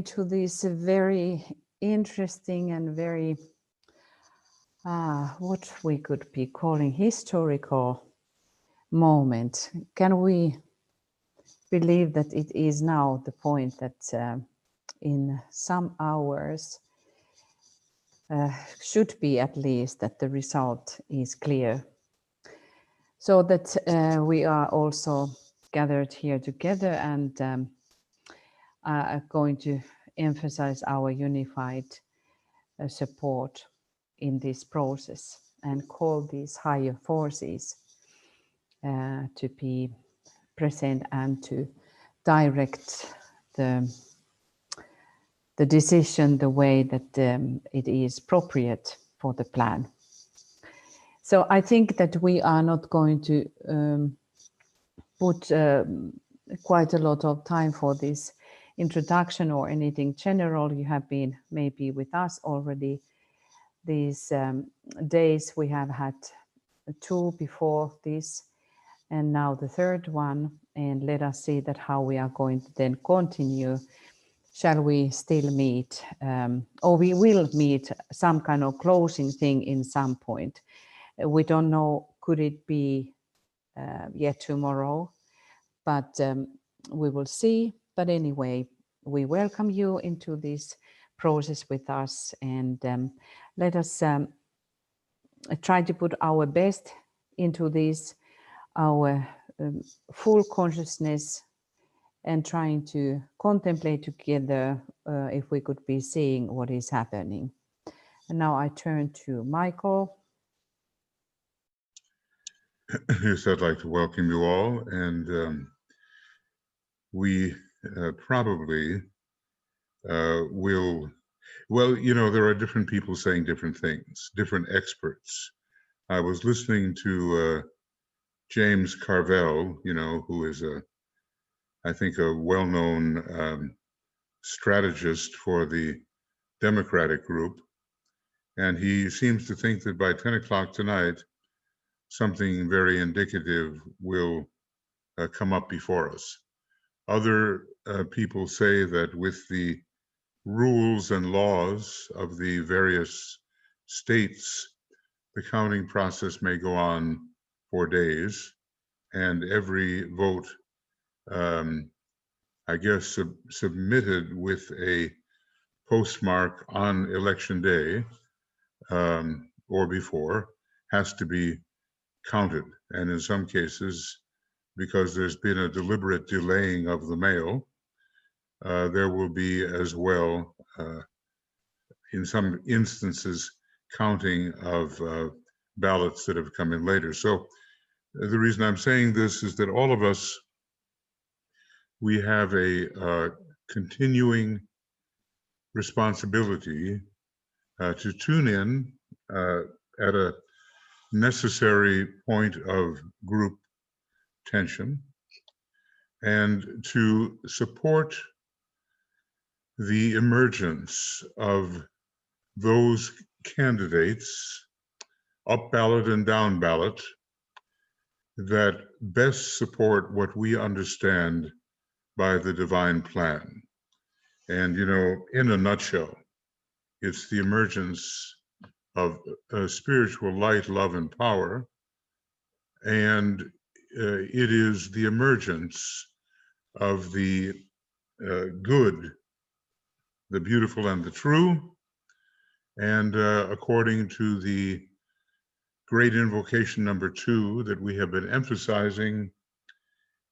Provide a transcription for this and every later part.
To this very interesting and very what we could be calling historical moment. Can we believe that it is now the point that in some hours should be at least that the result is clear, so that we are also gathered here together and are going to emphasize our unified support in this process and call these higher forces to be present and to direct the decision the way that it is appropriate for the plan. So I think that we are not going to put quite a lot of time for this introduction or anything general. You have been maybe with us already these days. We have had two before this and now the third one, and let us see that how we are going to then continue. Shall we still meet or we will meet some kind of closing thing in some point? We don't know, could it be yet tomorrow, but we will see. But anyway, we welcome you into this process with us, and let us try to put our best into this, our full consciousness, and trying to contemplate together if we could be seeing what is happening. And now I turn to Michael. Yes, I'd like to welcome you all, and we probably will, well, you know, there are different people saying different things, different experts. I was listening to James Carville, you know, who is I think a well-known strategist for the Democratic group, and he seems to think that by 10 o'clock tonight, something very indicative will come up before us. Other people say that with the rules and laws of the various states, the counting process may go on for days, and every vote, I guess, submitted with a postmark on election day or before has to be counted. And in some cases, because there's been a deliberate delaying of the mail, there will be as well, in some instances, counting of ballots that have come in later. So the reason I'm saying this is that all of us, we have a continuing responsibility to tune in at a necessary point of group tension and to support the emergence of those candidates, up ballot and down ballot, that best support what we understand by the divine plan. And, you know, in a nutshell, it's the emergence of spiritual light, love, and power. And it is the emergence of the good, the beautiful, and the true. And according to the great invocation number 2 that we have been emphasizing,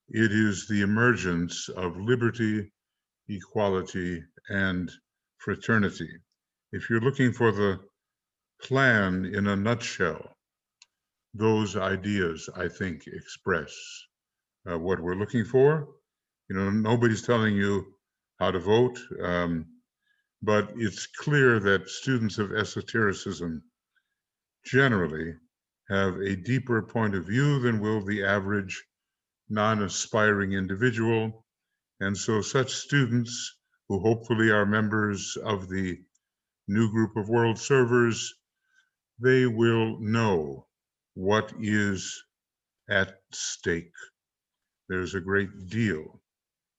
it is the emergence of liberty, equality, and fraternity. If you're looking for the plan in a nutshell, those ideas, I think, express what we're looking for. You know, nobody's telling you how to vote, but it's clear that students of esotericism generally have a deeper point of view than will the average non-aspiring individual. And so such students, who hopefully are members of the new group of world servers, they will know what is at stake. There's a great deal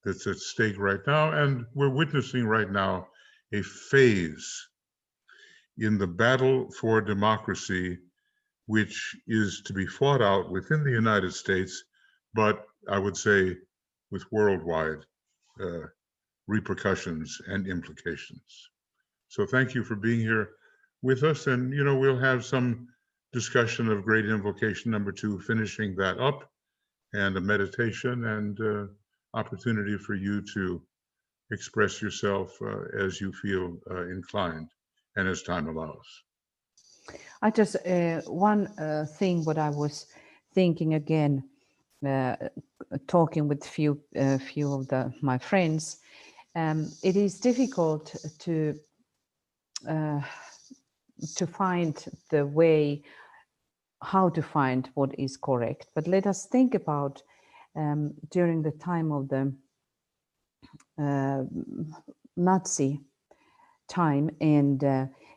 that's at stake right now. And we're witnessing right now a phase in the battle for democracy, which is to be fought out within the United States, but I would say with worldwide repercussions and implications. So thank you for being here with us. And, we'll have some discussion of Great Invocation number 2, finishing that up, and a meditation and opportunity for you to express yourself as you feel inclined and as time allows. I just, one thing what I was thinking again, talking with few of my friends, it is difficult to find the way how to find what is correct. But let us think about during the time of the Nazi time, and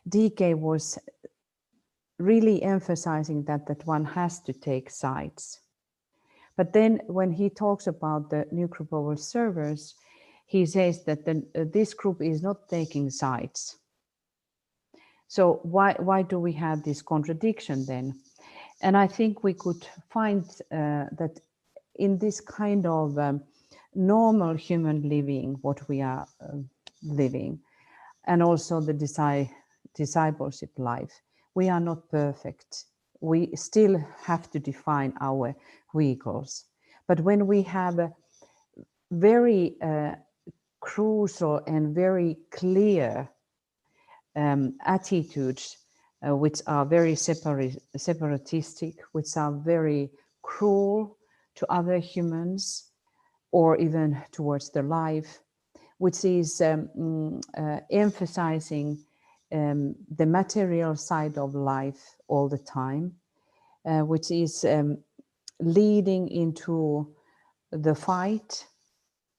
DK was really emphasizing that one has to take sides. But then when he talks about the nuclear power servers, he says that this group is not taking sides. So why do we have this contradiction then? And I think we could find that in this kind of normal human living, what we are living, and also the discipleship life, we are not perfect. We still have to define our vehicles. But when we have a very crucial and very clear attitudes, which are very separatistic, which are very cruel to other humans, or even towards their life, which is emphasizing the material side of life all the time, which is leading into the fight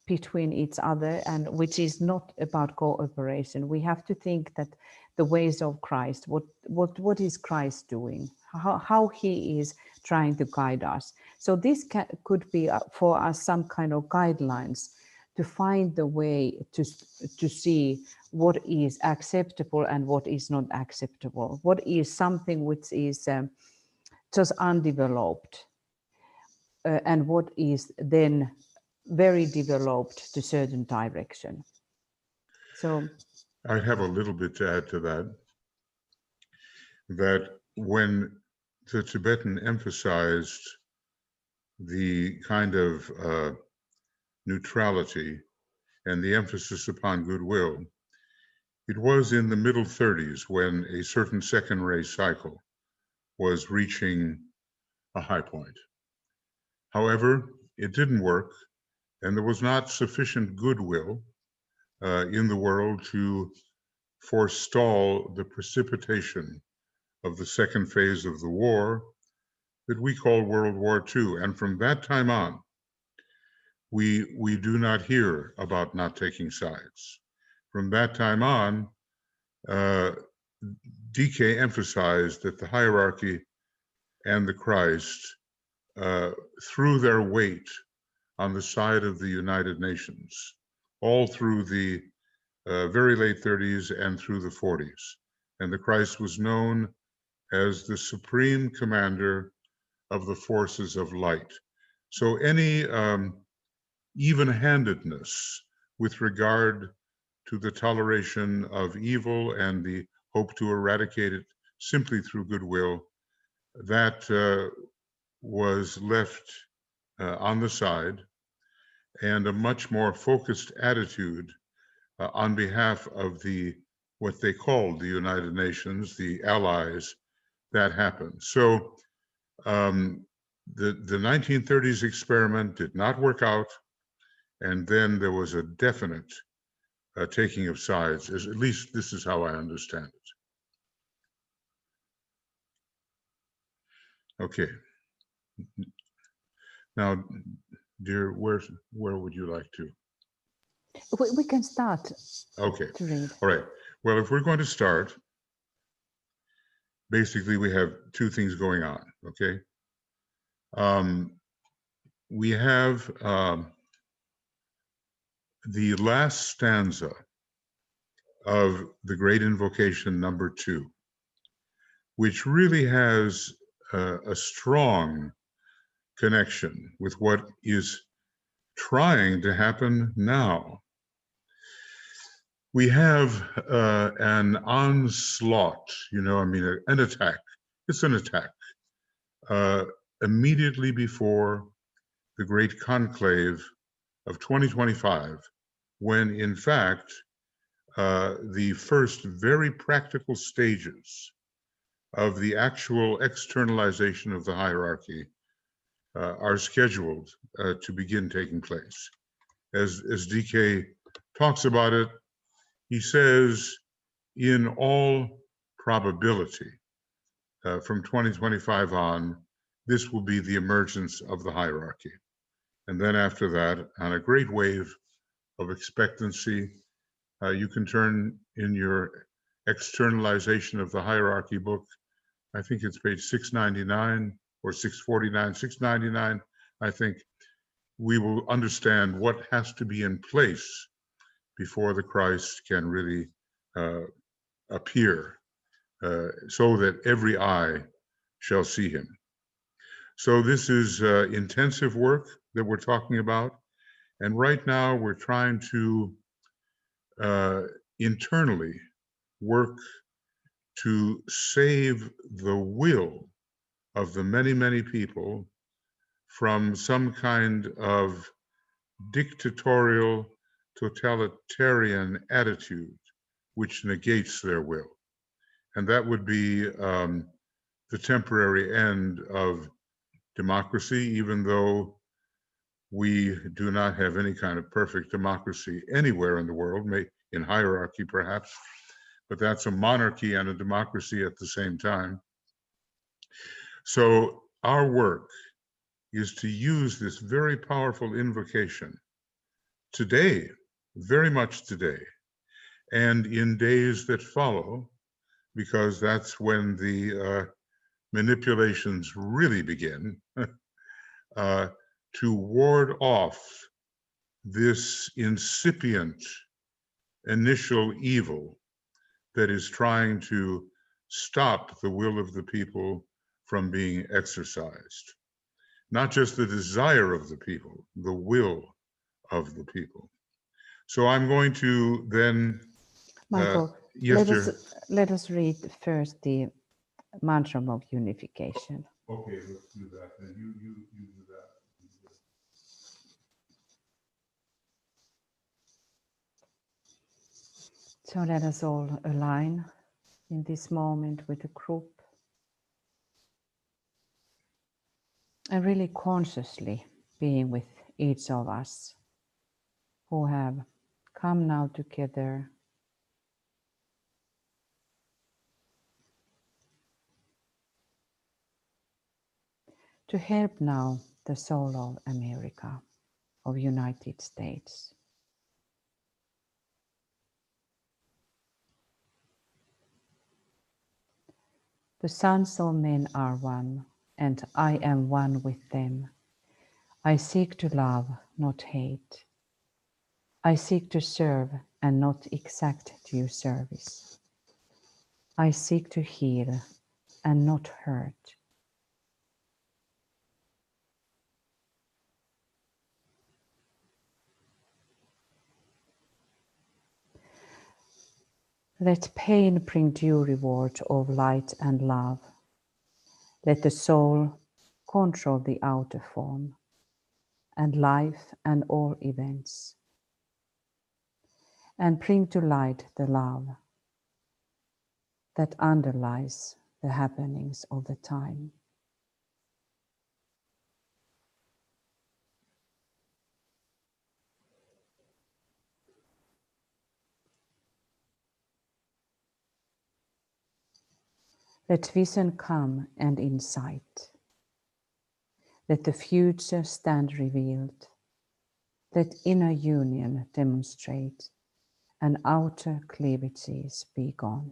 between each other, and which is not about cooperation. We have to think that the ways of Christ, what is Christ doing, how he is trying to guide us. So this could be for us some kind of guidelines to find the way to see what is acceptable and what is not acceptable, what is something which is just undeveloped, and what is then very developed to certain direction. So I have a little bit to add to that when the Tibetan emphasized the kind of neutrality and the emphasis upon goodwill, it was in the middle 30s when a certain second ray cycle was reaching a high point. However, it didn't work, and there was not sufficient goodwill in the world to forestall the precipitation of the second phase of the war that we call World War II. And from that time on, we do not hear about not taking sides. From that time on, DK emphasized that the hierarchy and the Christ threw their weight on the side of the United Nations, all through the very late 30s and through the 40s. And the Christ was known as the supreme commander of the forces of light. So any even-handedness with regard to the toleration of evil and the hope to eradicate it simply through goodwill, that was left on the side, and a much more focused attitude on behalf of what they called the United Nations, the allies, that happened. So the 1930s experiment did not work out, and then there was a definite taking of sides, at least this is how I understand it. Okay. Now, dear, where would you like to? we can start. Okay. To read. All right. Well, if we're going to start, basically we have two things going on, okay? We have the last stanza of the great invocation number 2, which really has a strong connection with what is trying to happen now. We have an onslaught, an attack. It's an attack. Immediately before the great conclave of 2025, when in fact the first very practical stages of the actual externalization of the hierarchy are scheduled to begin taking place. As DK talks about it, he says, in all probability, from 2025 on, this will be the emergence of the hierarchy. And then after that, on a great wave of expectancy, you can turn in your externalization of the hierarchy book, I think it's page 699 or 649, 699, I think, we will understand what has to be in place before the Christ can really appear, so that every eye shall see him. So this is intensive work that we're talking about. And right now we're trying to internally work to save the will of the many, many people from some kind of dictatorial, totalitarian attitude which negates their will. And that would be the temporary end of democracy, even though we do not have any kind of perfect democracy anywhere in the world, in hierarchy perhaps, but that's a monarchy and a democracy at the same time. So our work is to use this very powerful invocation today, very much today, and in days that follow, because that's when the manipulations really begin, to ward off this incipient initial evil that is trying to stop the will of the people from being exercised. Not just the desire of the people, the will of the people. So I'm going to then... Michael, yes, let us read first the mantra of unification. Okay, let's do that. And you do that. So let us all align in this moment with the group and really consciously being with each of us who have come now together to help now the soul of America, of United States. The sons of men are one, and I am one with them. I seek to love, not hate. I seek to serve and not exact due service. I seek to heal and not hurt. Let pain bring due reward of light and love. Let the soul control the outer form and life and all events, and bring to light the love that underlies the happenings of the time. Let vision come and insight. Let the future stand revealed. Let inner union demonstrate and outer cleavages be gone.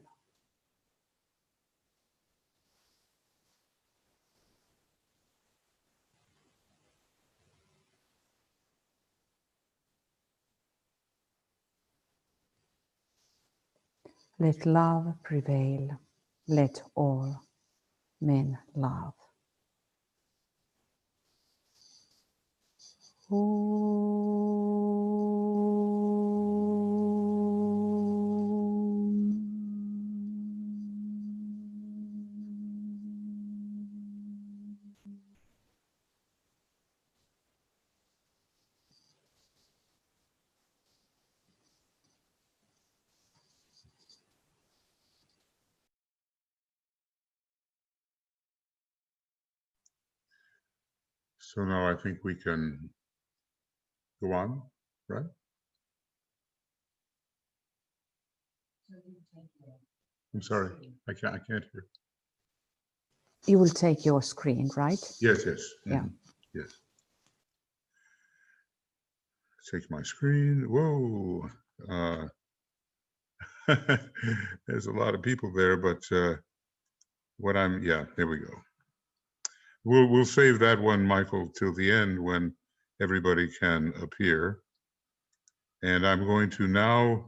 Let love prevail. Let all men love. So now I think we can go on, right? I'm sorry, I can't hear. You will take your screen, right? Yes, yes. Yeah. Yes. Take my screen. Whoa. There's a lot of people there, but yeah, there we go. We'll save that one, Michael, till the end when everybody can appear. And I'm going to now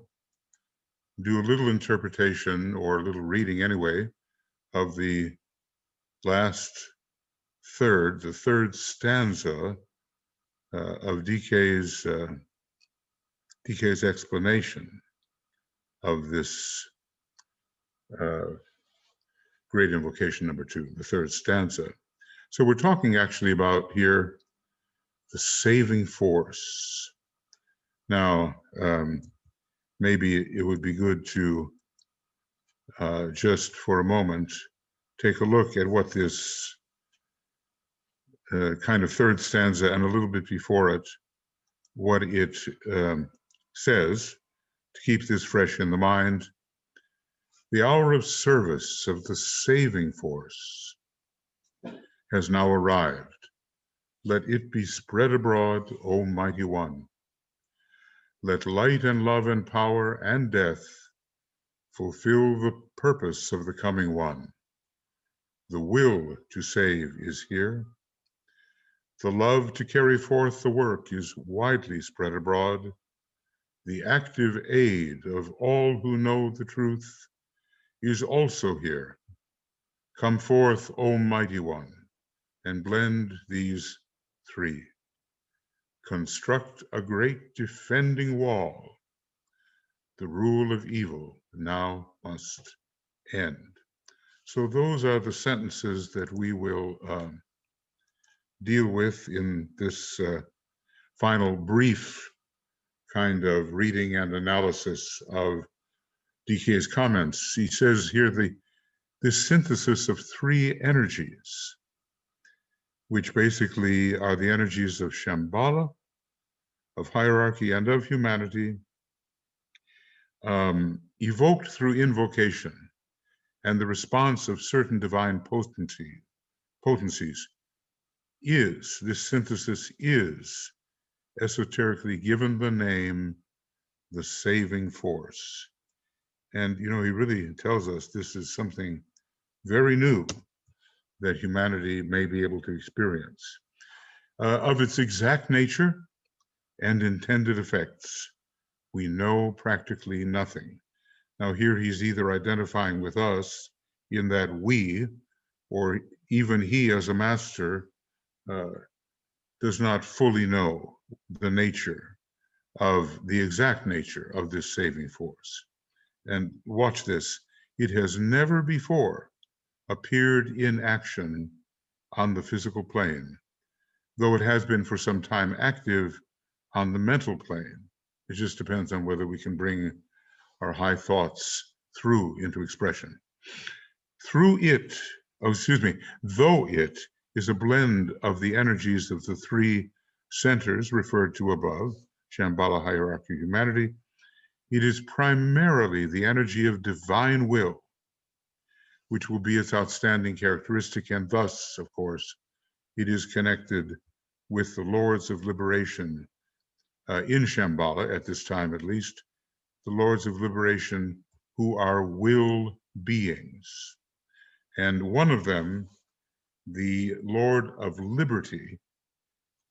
do a little interpretation, or a little reading anyway, of the last third, the third stanza of DK's explanation of this great invocation number 2, the third stanza. So we're talking actually about here the saving force. Now, maybe it would be good to just for a moment take a look at what this kind of third stanza and a little bit before it, what it says, to keep this fresh in the mind. The hour of service of the saving force has now arrived. Let it be spread abroad, O mighty one. Let light and love and power and death fulfill the purpose of the coming one. The will to save is here. The love to carry forth the work is widely spread abroad. The active aid of all who know the truth is also here. Come forth, O mighty one, and blend these three. Construct a great defending wall. The rule of evil now must end. So those are the sentences that we will deal with in this final brief kind of reading and analysis of DK's comments. He says here this synthesis of 3 energies, which basically are the energies of Shambhala, of hierarchy, and of humanity, evoked through invocation and the response of certain divine potencies, this synthesis is esoterically given the name the saving force. And, he really tells us this is something very new that humanity may be able to experience. Of its exact nature and intended effects, we know practically nothing. Now here he's either identifying with us in that we, or even he as a master, does not fully know the nature of the exact nature of this saving force. And watch this, it has never before appeared in action on the physical plane, though it has been for some time active on the mental plane. It just depends on whether we can bring our high thoughts through into expression. Though it is a blend of the energies of the 3 centers referred to above, Shambhala, hierarchy, humanity, it is primarily the energy of divine will, which will be its outstanding characteristic, and thus, of course, it is connected with the Lords of Liberation in Shambhala, at this time at least, the Lords of Liberation who are will beings. And one of them, the Lord of Liberty,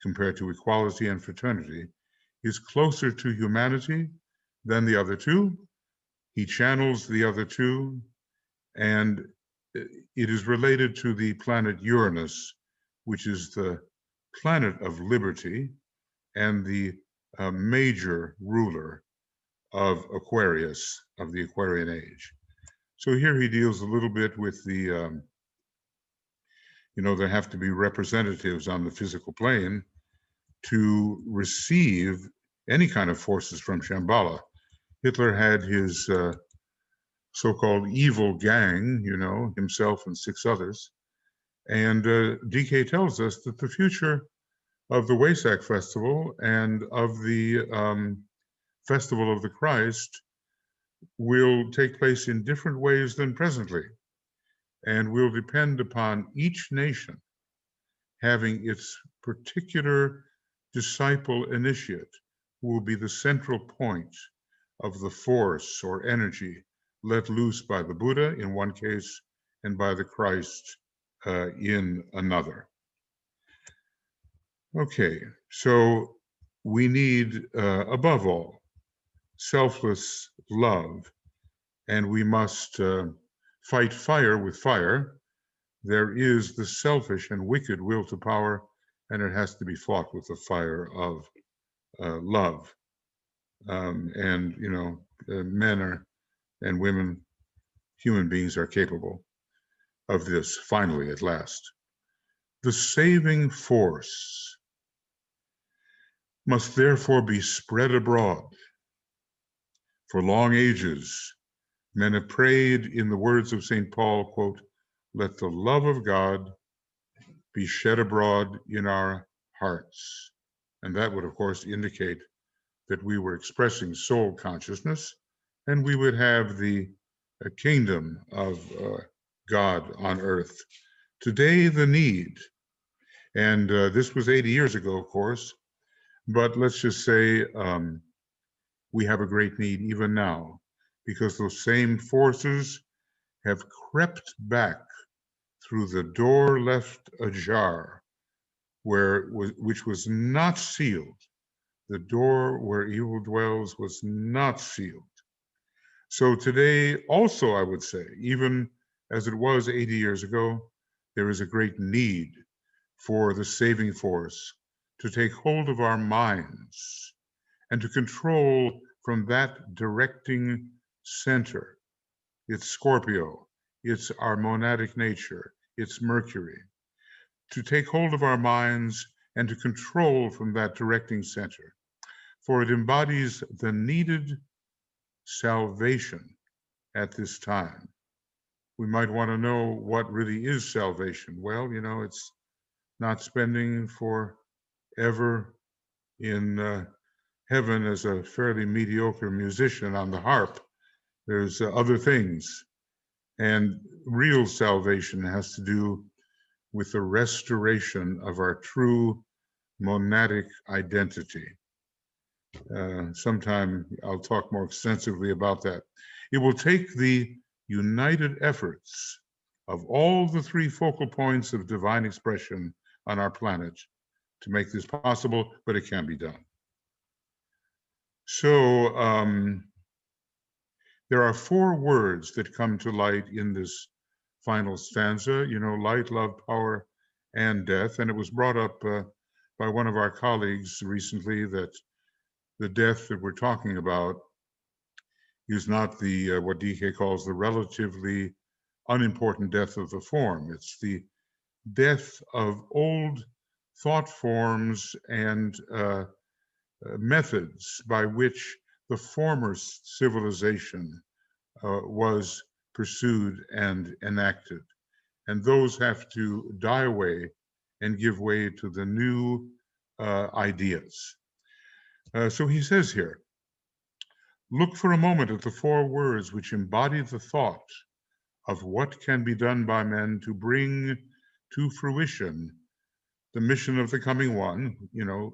compared to equality and fraternity, is closer to humanity than the other 2, He channels the other two, and it is related to the planet Uranus, which is the planet of liberty and the major ruler of Aquarius, of the Aquarian age. So here he deals a little bit with the, there have to be representatives on the physical plane to receive any kind of forces from Shambhala. Hitler had his so-called evil gang, himself and 6 others. And DK tells us that the future of the Wesak Festival and of the Festival of the Christ will take place in different ways than presently, and will depend upon each nation having its particular disciple initiate, who will be the central point of the force or energy let loose by the Buddha in one case and by the Christ in another. Okay, so we need, above all, selfless love, and we must fight fire with fire. There is the selfish and wicked will to power, and it has to be fought with the fire of love. And, men and women, human beings are capable of this, finally, at last. The saving force must therefore be spread abroad. For long ages, men have prayed in the words of St. Paul, quote, "Let the love of God be shed abroad in our hearts." And that would, of course, indicate that we were expressing soul consciousness, and we would have the kingdom of God on earth. Today, the need, and this was 80 years ago, of course, but let's just say we have a great need even now, because those same forces have crept back through the door left ajar, which was not sealed. The door where evil dwells was not sealed. So today also, I would say, even as it was 80 years ago, there is a great need for the saving force to take hold of our minds and to control from that directing center. It's Scorpio, it's our monadic nature, it's Mercury. To take hold of our minds and to control from that directing center, for it embodies the needed salvation at this time. We might want to know what really is salvation. Well, it's not spending forever in heaven as a fairly mediocre musician on the harp. There's other things. And real salvation has to do with the restoration of our true monadic identity. Sometime I'll talk more extensively about that. It will take the united efforts of all the 3 focal points of divine expression on our planet to make this possible, but it can be done. So there are 4 words that come to light in this final stanza, light, love, power, and death. And it was brought up by one of our colleagues recently that the death that we're talking about is not the what DK calls the relatively unimportant death of the form. It's the death of old thought forms and methods by which the former civilization was pursued and enacted. And those have to die away and give way to the new ideas. So he says here, look for a moment at the 4 words which embody the thought of what can be done by men to bring to fruition the mission of the coming one,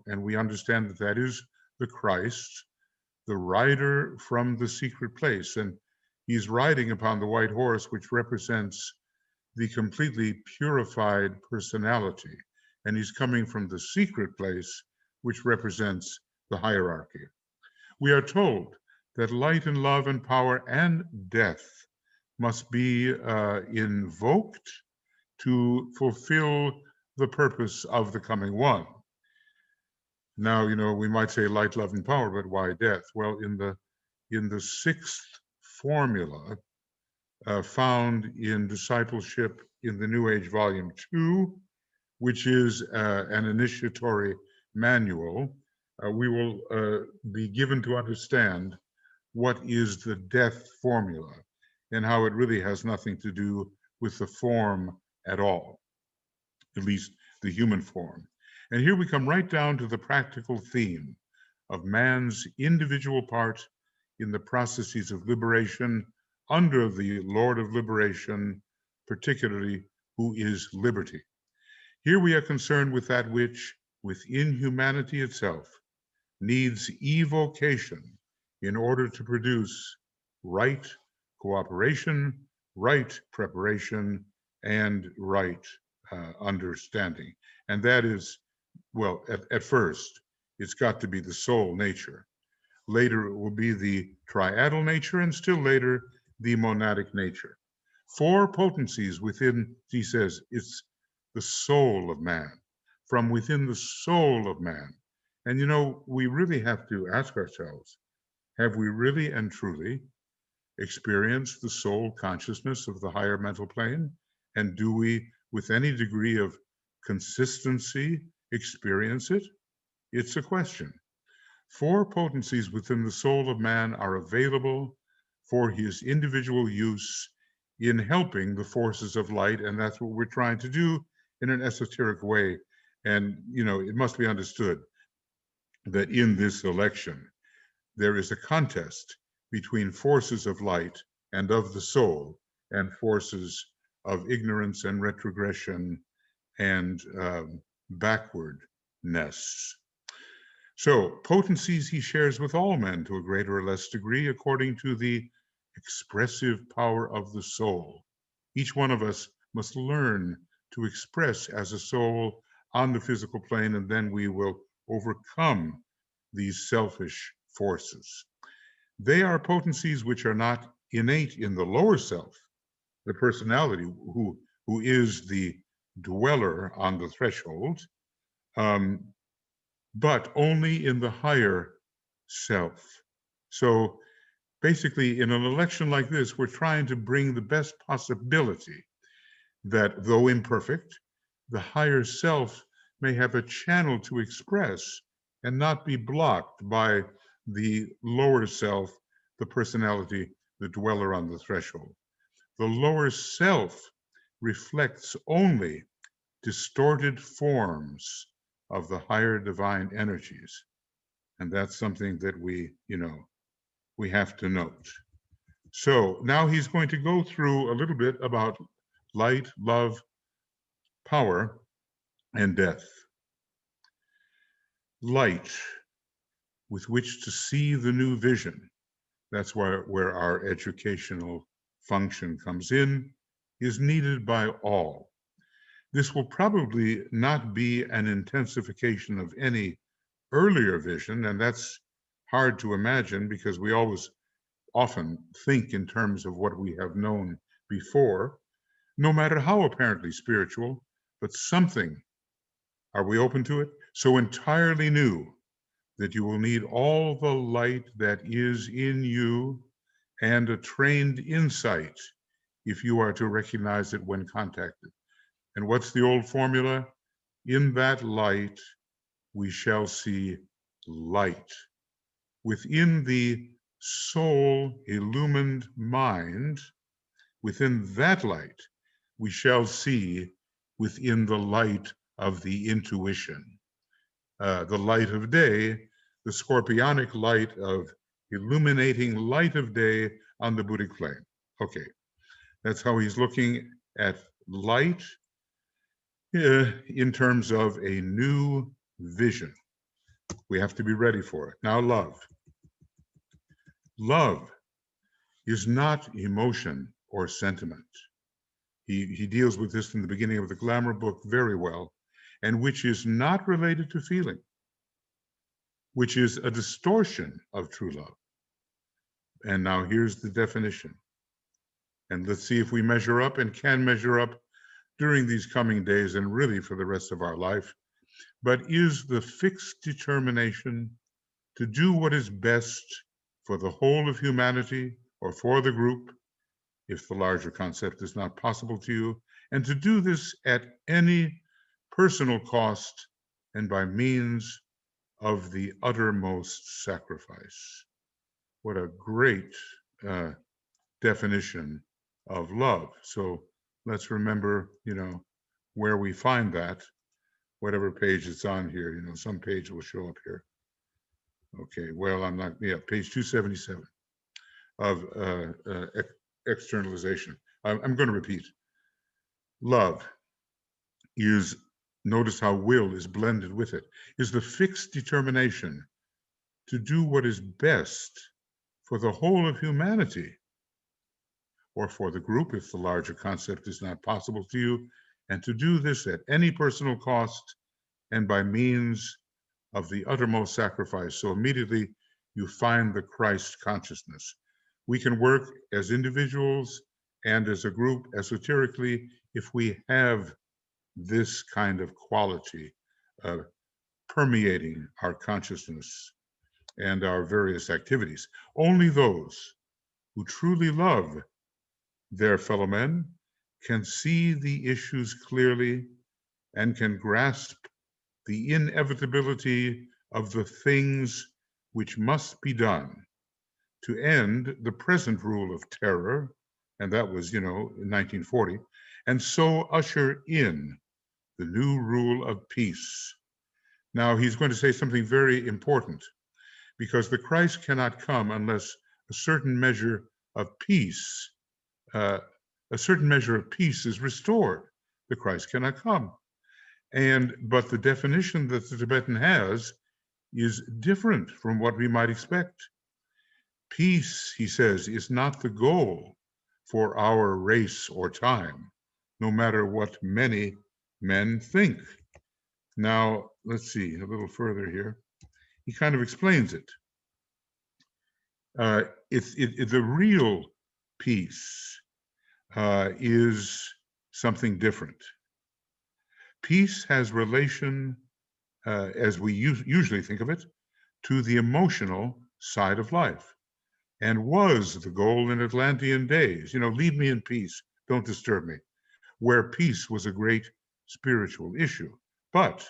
and we understand that that is the Christ, the rider from the secret place. And he's riding upon the white horse, which represents the completely purified personality. And he's coming from the secret place, which represents the hierarchy. We are told that light and love and power and death must be invoked to fulfill the purpose of the coming one. Now, we might say light, love, and power, but why death? Well, in the sixth formula found in Discipleship in the New Age, Volume 2, which is an initiatory manual, we will be given to understand what is the death formula and how it really has nothing to do with the form at all, at least the human form. And here we come right down to the practical theme of man's individual part in the processes of liberation under the Lord of liberation, particularly who is liberty. Here we are concerned with that which, within humanity itself, needs evocation in order to produce right cooperation, right preparation, and right understanding. And that is, well, at first, it's got to be the soul nature. Later, it will be the triadal nature, and still later, the monadic nature. 4 potencies within, he says, it's the soul of man, from within the soul of man. And we really have to ask ourselves, have we really and truly experienced the soul consciousness of the higher mental plane? And do we, with any degree of consistency, experience it? It's a question. 4 potencies within the soul of man are available for his individual use in helping the forces of light, and that's what we're trying to do in an esoteric way. And, it must be understood that in this election, there is a contest between forces of light and of the soul and forces of ignorance and retrogression and backwardness. So potencies he shares with all men to a greater or less degree according to the expressive power of the soul. Each one of us must learn to express as a soul on the physical plane, and then we will overcome these selfish forces. They are potencies which are not innate in the lower self, the personality who is the dweller on the threshold, but only in the higher self. So basically, in an election like this, we're trying to bring the best possibility that, though imperfect, the higher self may have a channel to express and not be blocked by the lower self, the personality, the dweller on the threshold. The lower self reflects only distorted forms of the higher divine energies. And that's something that we have to note. So now he's going to go through a little bit about light, love, power, and death. Light, with which to see the new vision, that's where our educational function comes in, is needed by all. This will probably not be an intensification of any earlier vision, and that's hard to imagine because we often think in terms of what we have known before, no matter how apparently spiritual, but something, are we open to it? So entirely new that you will need all the light that is in you and a trained insight if you are to recognize it when contacted. And what's the old formula? In that light, we shall see light. Within the soul illumined mind, within that light, we shall see within the light of the intuition. The light of day, the scorpionic light of illuminating light of day on the Buddhic plane. Okay, that's how he's looking at light in terms of a new vision. We have to be ready for it. Now, love. Love is not emotion or sentiment. He deals with this in the beginning of the Glamour book very well, and which is not related to feeling, which is a distortion of true love. And now here's the definition. And let's see if we measure up and can measure up during these coming days and really for the rest of our life. But is the fixed determination to do what is best for the whole of humanity or for the group, if the larger concept is not possible to you, and to do this at any personal cost and by means of the uttermost sacrifice. What a great definition of love. So let's remember, where we find that, whatever page it's on here, some page will show up here. Okay, well, I'm not, page 277 of externalization. I'm going to repeat. Love is, notice how will is blended with it, is the fixed determination to do what is best for the whole of humanity, or for the group if the larger concept is not possible to you, and to do this at any personal cost and by means of the uttermost sacrifice. So immediately you find the Christ consciousness. We can work as individuals and as a group esoterically if we have this kind of quality permeating our consciousness and our various activities. Only those who truly love their fellow men can see the issues clearly and can grasp the inevitability of the things which must be done to end the present rule of terror, and that was, in 1940, and so usher in the new rule of peace. Now, he's going to say something very important, because the Christ cannot come unless a certain measure of peace is restored. The Christ cannot come. But the definition that the Tibetan has is different from what we might expect. Peace, he says, is not the goal for our race or time, no matter what many men think. Now, let's see a little further here. He kind of explains it. The real peace is something different. Peace has relation, as we usually think of it, to the emotional side of life, and was the goal in Atlantean days. Leave me in peace, don't disturb me, where peace was a great spiritual issue. But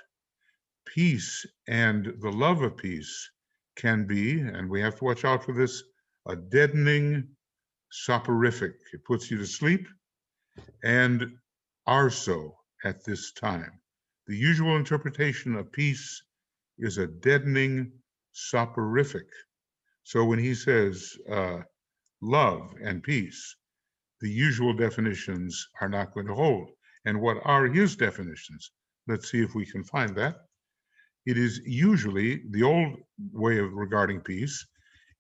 peace and the love of peace can be, and we have to watch out for this, a deadening soporific. It puts you to sleep, and are so at this time. The usual interpretation of peace is a deadening soporific. So when he says love and peace, the usual definitions are not going to hold. And what are his definitions? Let's see if we can find that. It is usually, the old way of regarding peace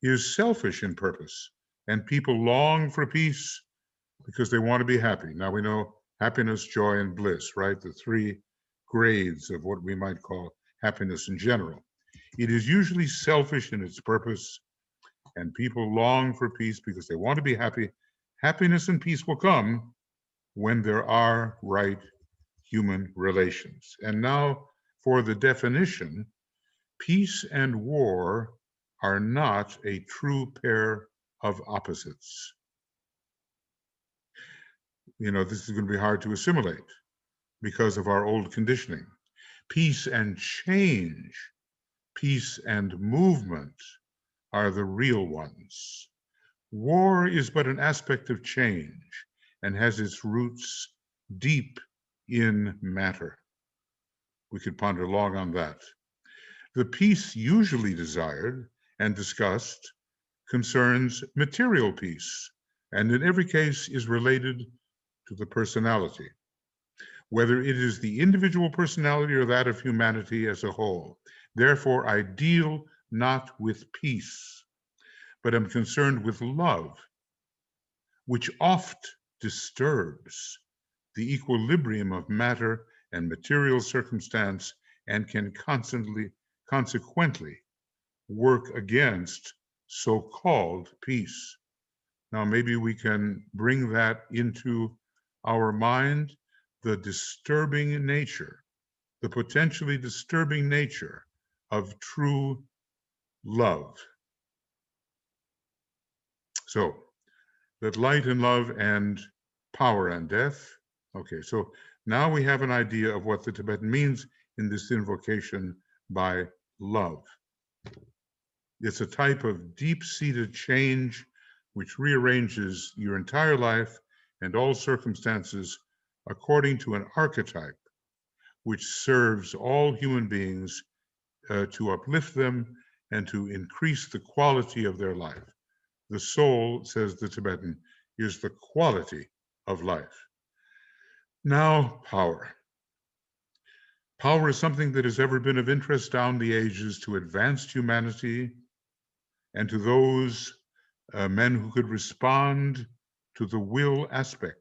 is selfish in purpose, and people long for peace because they want to be happy. Now we know happiness, joy, and bliss, right? The three grades of what we might call happiness in general. It is usually selfish in its purpose, and people long for peace because they want to be happy. Happiness and peace will come when there are right human relations. And now for the definition, peace and war are not a true pair of opposites. This is going to be hard to assimilate because of our old conditioning. Peace and change, peace and movement are the real ones. War is but an aspect of change and has its roots deep in matter. We could ponder long on that. The peace usually desired and discussed concerns material peace, and in every case is related to the personality, whether it is the individual personality or that of humanity as a whole. Therefore, I deal not with peace, but am concerned with love, which oft disturbs the equilibrium of matter and material circumstance and can consequently work against so-called peace. Now, maybe we can bring that into our mind, the disturbing nature, the potentially disturbing nature of true love. So, that light and love and power and death. Okay, so now we have an idea of what the Tibetan means in this invocation by love. It's a type of deep-seated change which rearranges your entire life and all circumstances according to an archetype which serves all human beings to uplift them and to increase the quality of their life. The soul, says the Tibetan, is the quality of life. Now, power. Power is something that has ever been of interest down the ages to advanced humanity and to those men who could respond to the will aspect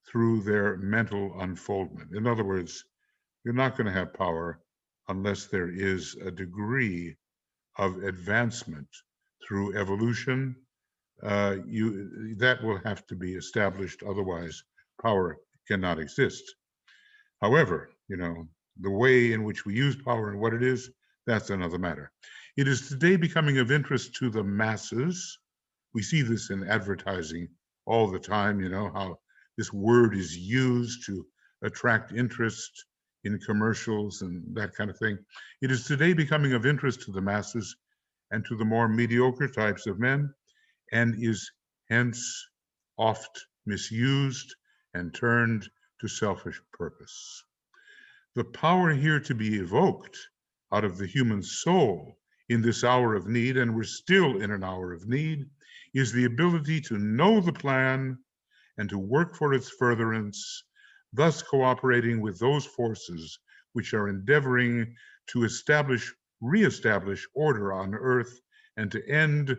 through their mental unfoldment. In other words, you're not going to have power unless there is a degree of advancement through evolution. That will have to be established, otherwise power cannot exist. However, the way in which we use power and what it is, that's another matter. It is today becoming of interest to the masses. We see this in advertising all the time, how this word is used to attract interest in commercials and that kind of thing. It is today becoming of interest to the masses and to the more mediocre types of men, and is hence oft misused and turned to selfish purpose. The power here to be evoked out of the human soul in this hour of need, and we're still in an hour of need, is the ability to know the plan and to work for its furtherance, thus cooperating with those forces which are endeavoring to reestablish order on earth and to end,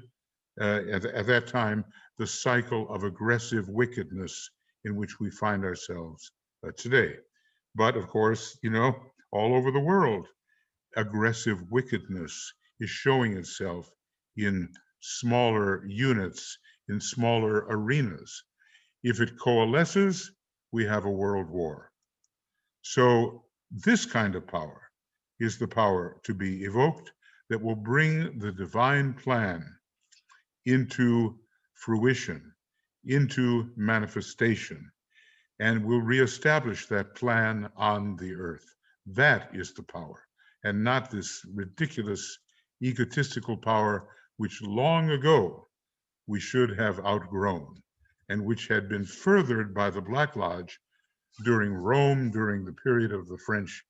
at that time, the cycle of aggressive wickedness in which we find ourselves today. But of course, all over the world, aggressive wickedness is showing itself in smaller units, in smaller arenas. If it coalesces, we have a world war. So this kind of power is the power to be evoked that will bring the divine plan into fruition, into manifestation, and will reestablish that plan on the earth. That is the power, and not this ridiculous egotistical power which long ago we should have outgrown, and which had been furthered by the Black Lodge during Rome, during the period of the French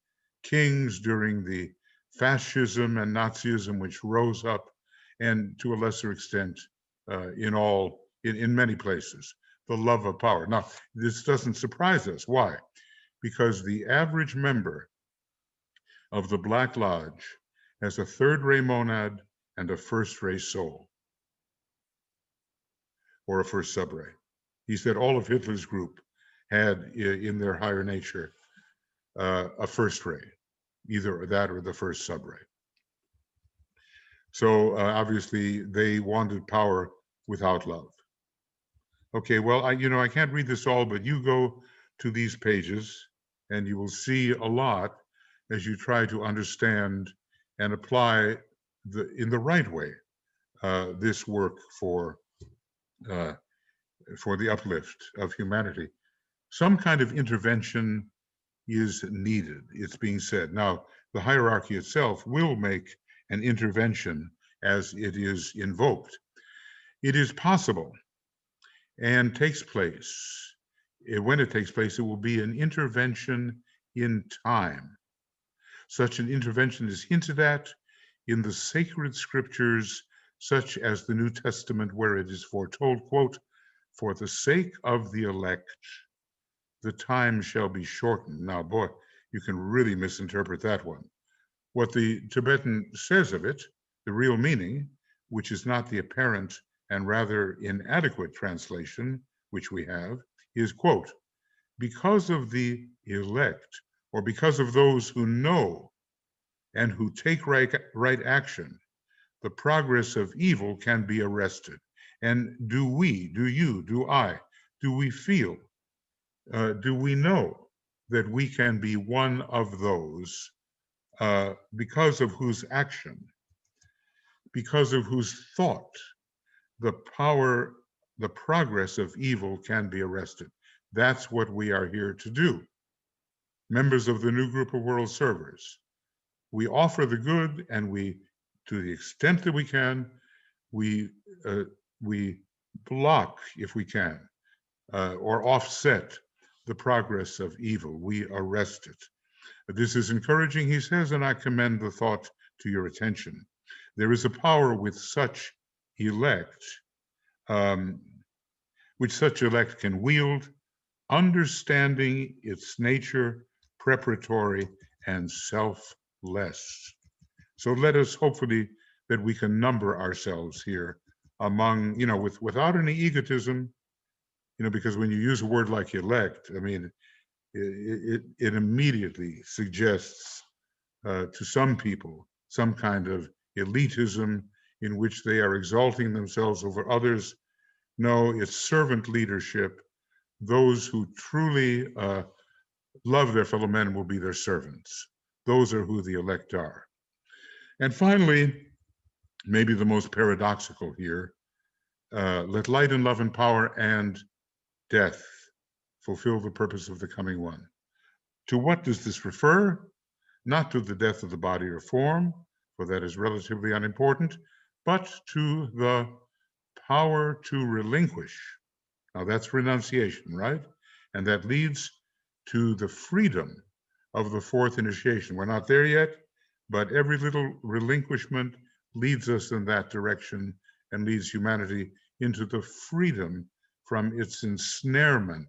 kings, during the fascism and Nazism which rose up, and to a lesser extent in many places, the love of power. Now, this doesn't surprise us. Why? Because the average member of the Black Lodge has a third-ray monad and a first-ray soul, or a first sub-ray. He said all of Hitler's group had in their higher nature a first ray, either that or the first sub-ray. So obviously they wanted power without love. Okay, well, I can't read this all, but you go to these pages and you will see a lot as you try to understand and apply in the right way this work for the uplift of humanity. Some kind of intervention is needed, it's being said. Now, the hierarchy itself will make an intervention as it is invoked. It is possible and takes place. When it takes place, it will be an intervention in time. Such an intervention is hinted at in the sacred scriptures, such as the New Testament, where it is foretold, quote, "For the sake of the elect, the time shall be shortened." Now, boy, you can really misinterpret that one. What the Tibetan says of it, the real meaning, which is not the apparent and rather inadequate translation which we have, is, quote, "Because of the elect, or because of those who know and who take right action, the progress of evil can be arrested. And do we, do you, do I, do we feel, do we know that we can be one of those because of whose action, because of whose thought, the progress of evil can be arrested? That's what we are here to do. Members of the new group of world servers, we offer the good, and we, to the extent that we can, we block, if we can, or offset the progress of evil. We arrest it. This is encouraging, he says, and I commend the thought to your attention. There is a power with such elect, which such elect can wield, understanding its nature, preparatory and selfless. So let us hopefully that we can number ourselves here among, without any egotism, because when you use a word like elect, I mean, it immediately suggests to some people some kind of elitism in which they are exalting themselves over others. No, it's servant leadership. Those who truly love their fellow men will be their servants. Those are who the elect are. And finally, maybe the most paradoxical here, let light and love and power and death fulfill the purpose of the coming one. To what does this refer? Not to the death of the body or form, for that is relatively unimportant, but to the power to relinquish. Now that's renunciation, right? And that leads to the freedom of the fourth initiation. We're not there yet, but every little relinquishment leads us in that direction and leads humanity into the freedom from its ensnarement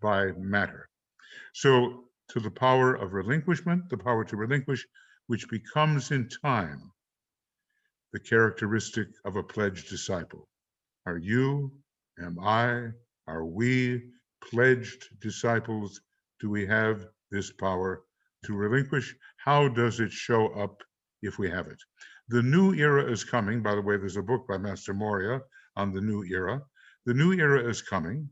by matter. So to the power of relinquishment, the power to relinquish, which becomes in time the characteristic of a pledged disciple. Are you, am I, are we pledged disciples? Do we have this power to relinquish? How does it show up if we have it? The new era is coming. By the way, there's a book by Master Moria on the new era. The new era is coming.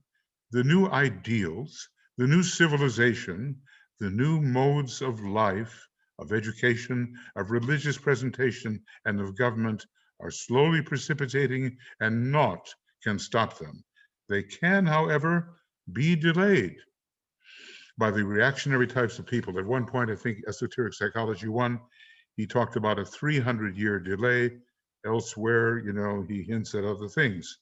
The new ideals, the new civilization, the new modes of life, of education, of religious presentation, and of government are slowly precipitating, and naught can stop them. They can, however, be delayed by the reactionary types of people. At one point, I think Esoteric Psychology 1, he talked about a 300-year delay. Elsewhere, he hints at other things.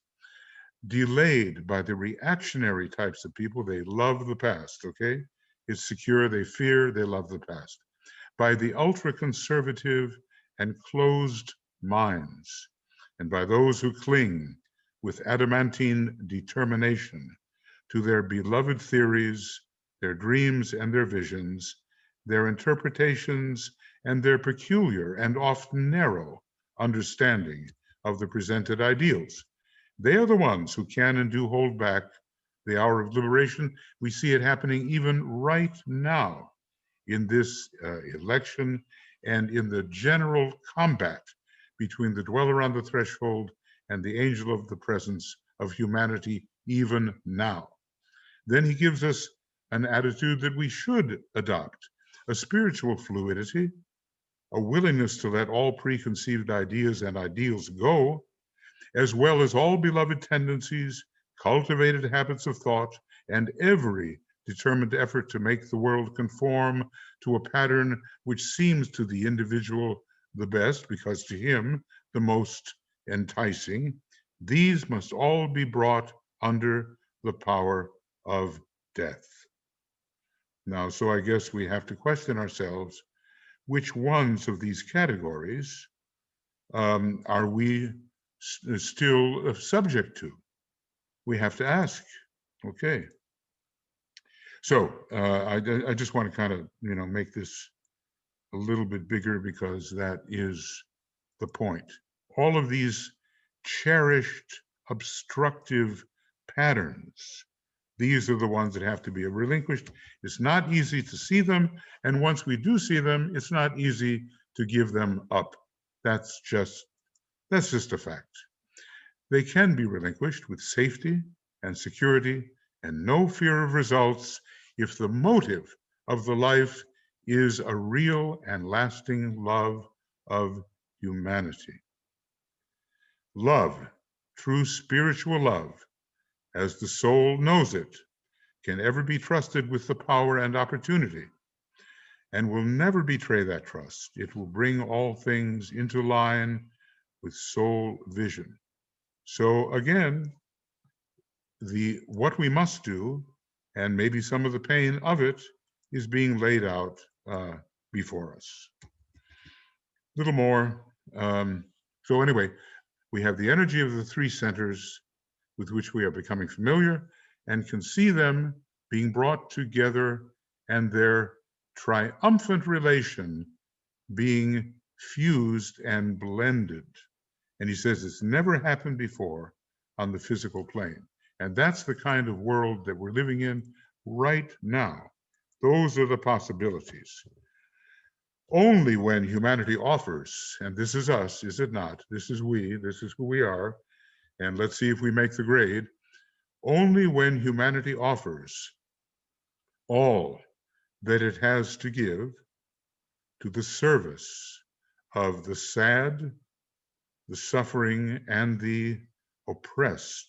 Delayed by the reactionary types of people. They love the past, okay? It's secure, they fear, they love the past. By the ultra-conservative and closed minds, and by those who cling with adamantine determination to their beloved theories, their dreams and their visions, their interpretations, and their peculiar and often narrow understanding of the presented ideals. They are the ones who can and do hold back the hour of liberation. We see it happening even right now in this election and in the general combat between the dweller on the threshold and the angel of the presence of humanity even now. Then he gives us an attitude that we should adopt, a spiritual fluidity, a willingness to let all preconceived ideas and ideals go, as well as all beloved tendencies, cultivated habits of thought, and every determined effort to make the world conform to a pattern which seems to the individual the best, because to him the most enticing. These must all be brought under the power of death. Now, so I guess we have to question ourselves, which ones of these categories are we still subject to? We have to ask. Okay. So I just want to kind of, make this a little bit bigger, because that is the point. All of these cherished, obstructive patterns, these are the ones that have to be relinquished. It's not easy to see them. And once we do see them, it's not easy to give them up. That's just That's just a fact. They can be relinquished with safety and security and no fear of results if the motive of the life is a real and lasting love of humanity. Love, true spiritual love, as the soul knows it, can ever be trusted with the power and opportunity, and will never betray that trust. It will bring all things into line with soul vision. So again, what we must do, and maybe some of the pain of it, is being laid out before us. A little more. So anyway, we have the energy of the three centers with which we are becoming familiar and can see them being brought together and their triumphant relation being fused and blended. And he says it's never happened before on the physical plane. And that's the kind of world that we're living in right now. Those are the possibilities. Only when humanity offers, and this is us, is it not? This is we, this is who we are, and let's see if we make the grade. Only when humanity offers all that it has to give to the service of the sad, the suffering, and the oppressed,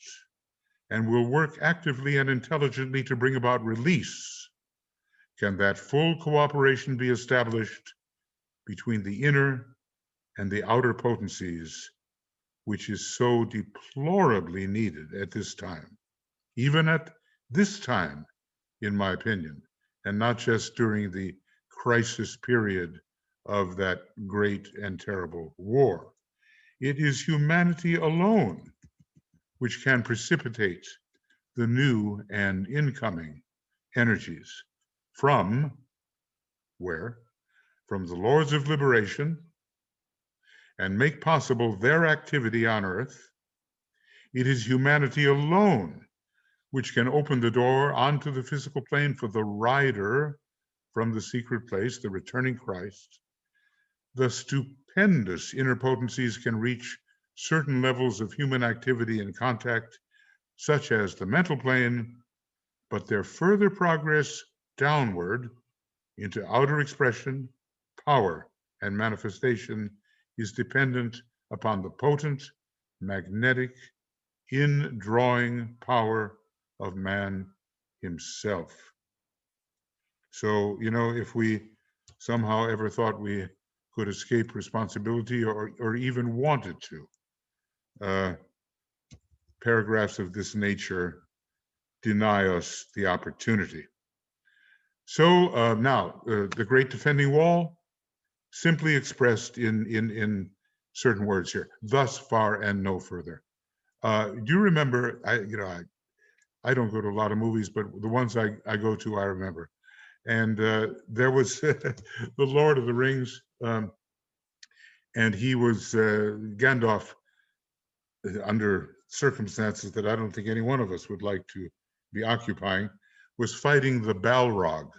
and will work actively and intelligently to bring about release, can that full cooperation be established between the inner and the outer potencies, which is so deplorably needed at this time, even at this time, in my opinion, and not just during the crisis period of that great and terrible war. It is humanity alone which can precipitate the new and incoming energies from where? From the Lords of Liberation, and make possible their activity on earth. It is humanity alone which can open the door onto the physical plane for the rider from the secret place, the returning Christ. The stupendous inner potencies can reach certain levels of human activity and contact, such as the mental plane, but their further progress downward into outer expression, power, and manifestation is dependent upon the potent, magnetic, indrawing power of man himself. So, if we somehow ever thought we could escape responsibility or even wanted to, paragraphs of this nature deny us the opportunity. So now, the Great Defending Wall, simply expressed in certain words here: thus far and no further. Do you remember? I don't go to a lot of movies, but the ones I go to, I remember. And there was the Lord of the Rings, and he was Gandalf, under circumstances that I don't think any one of us would like to be occupying, was fighting the Balrog,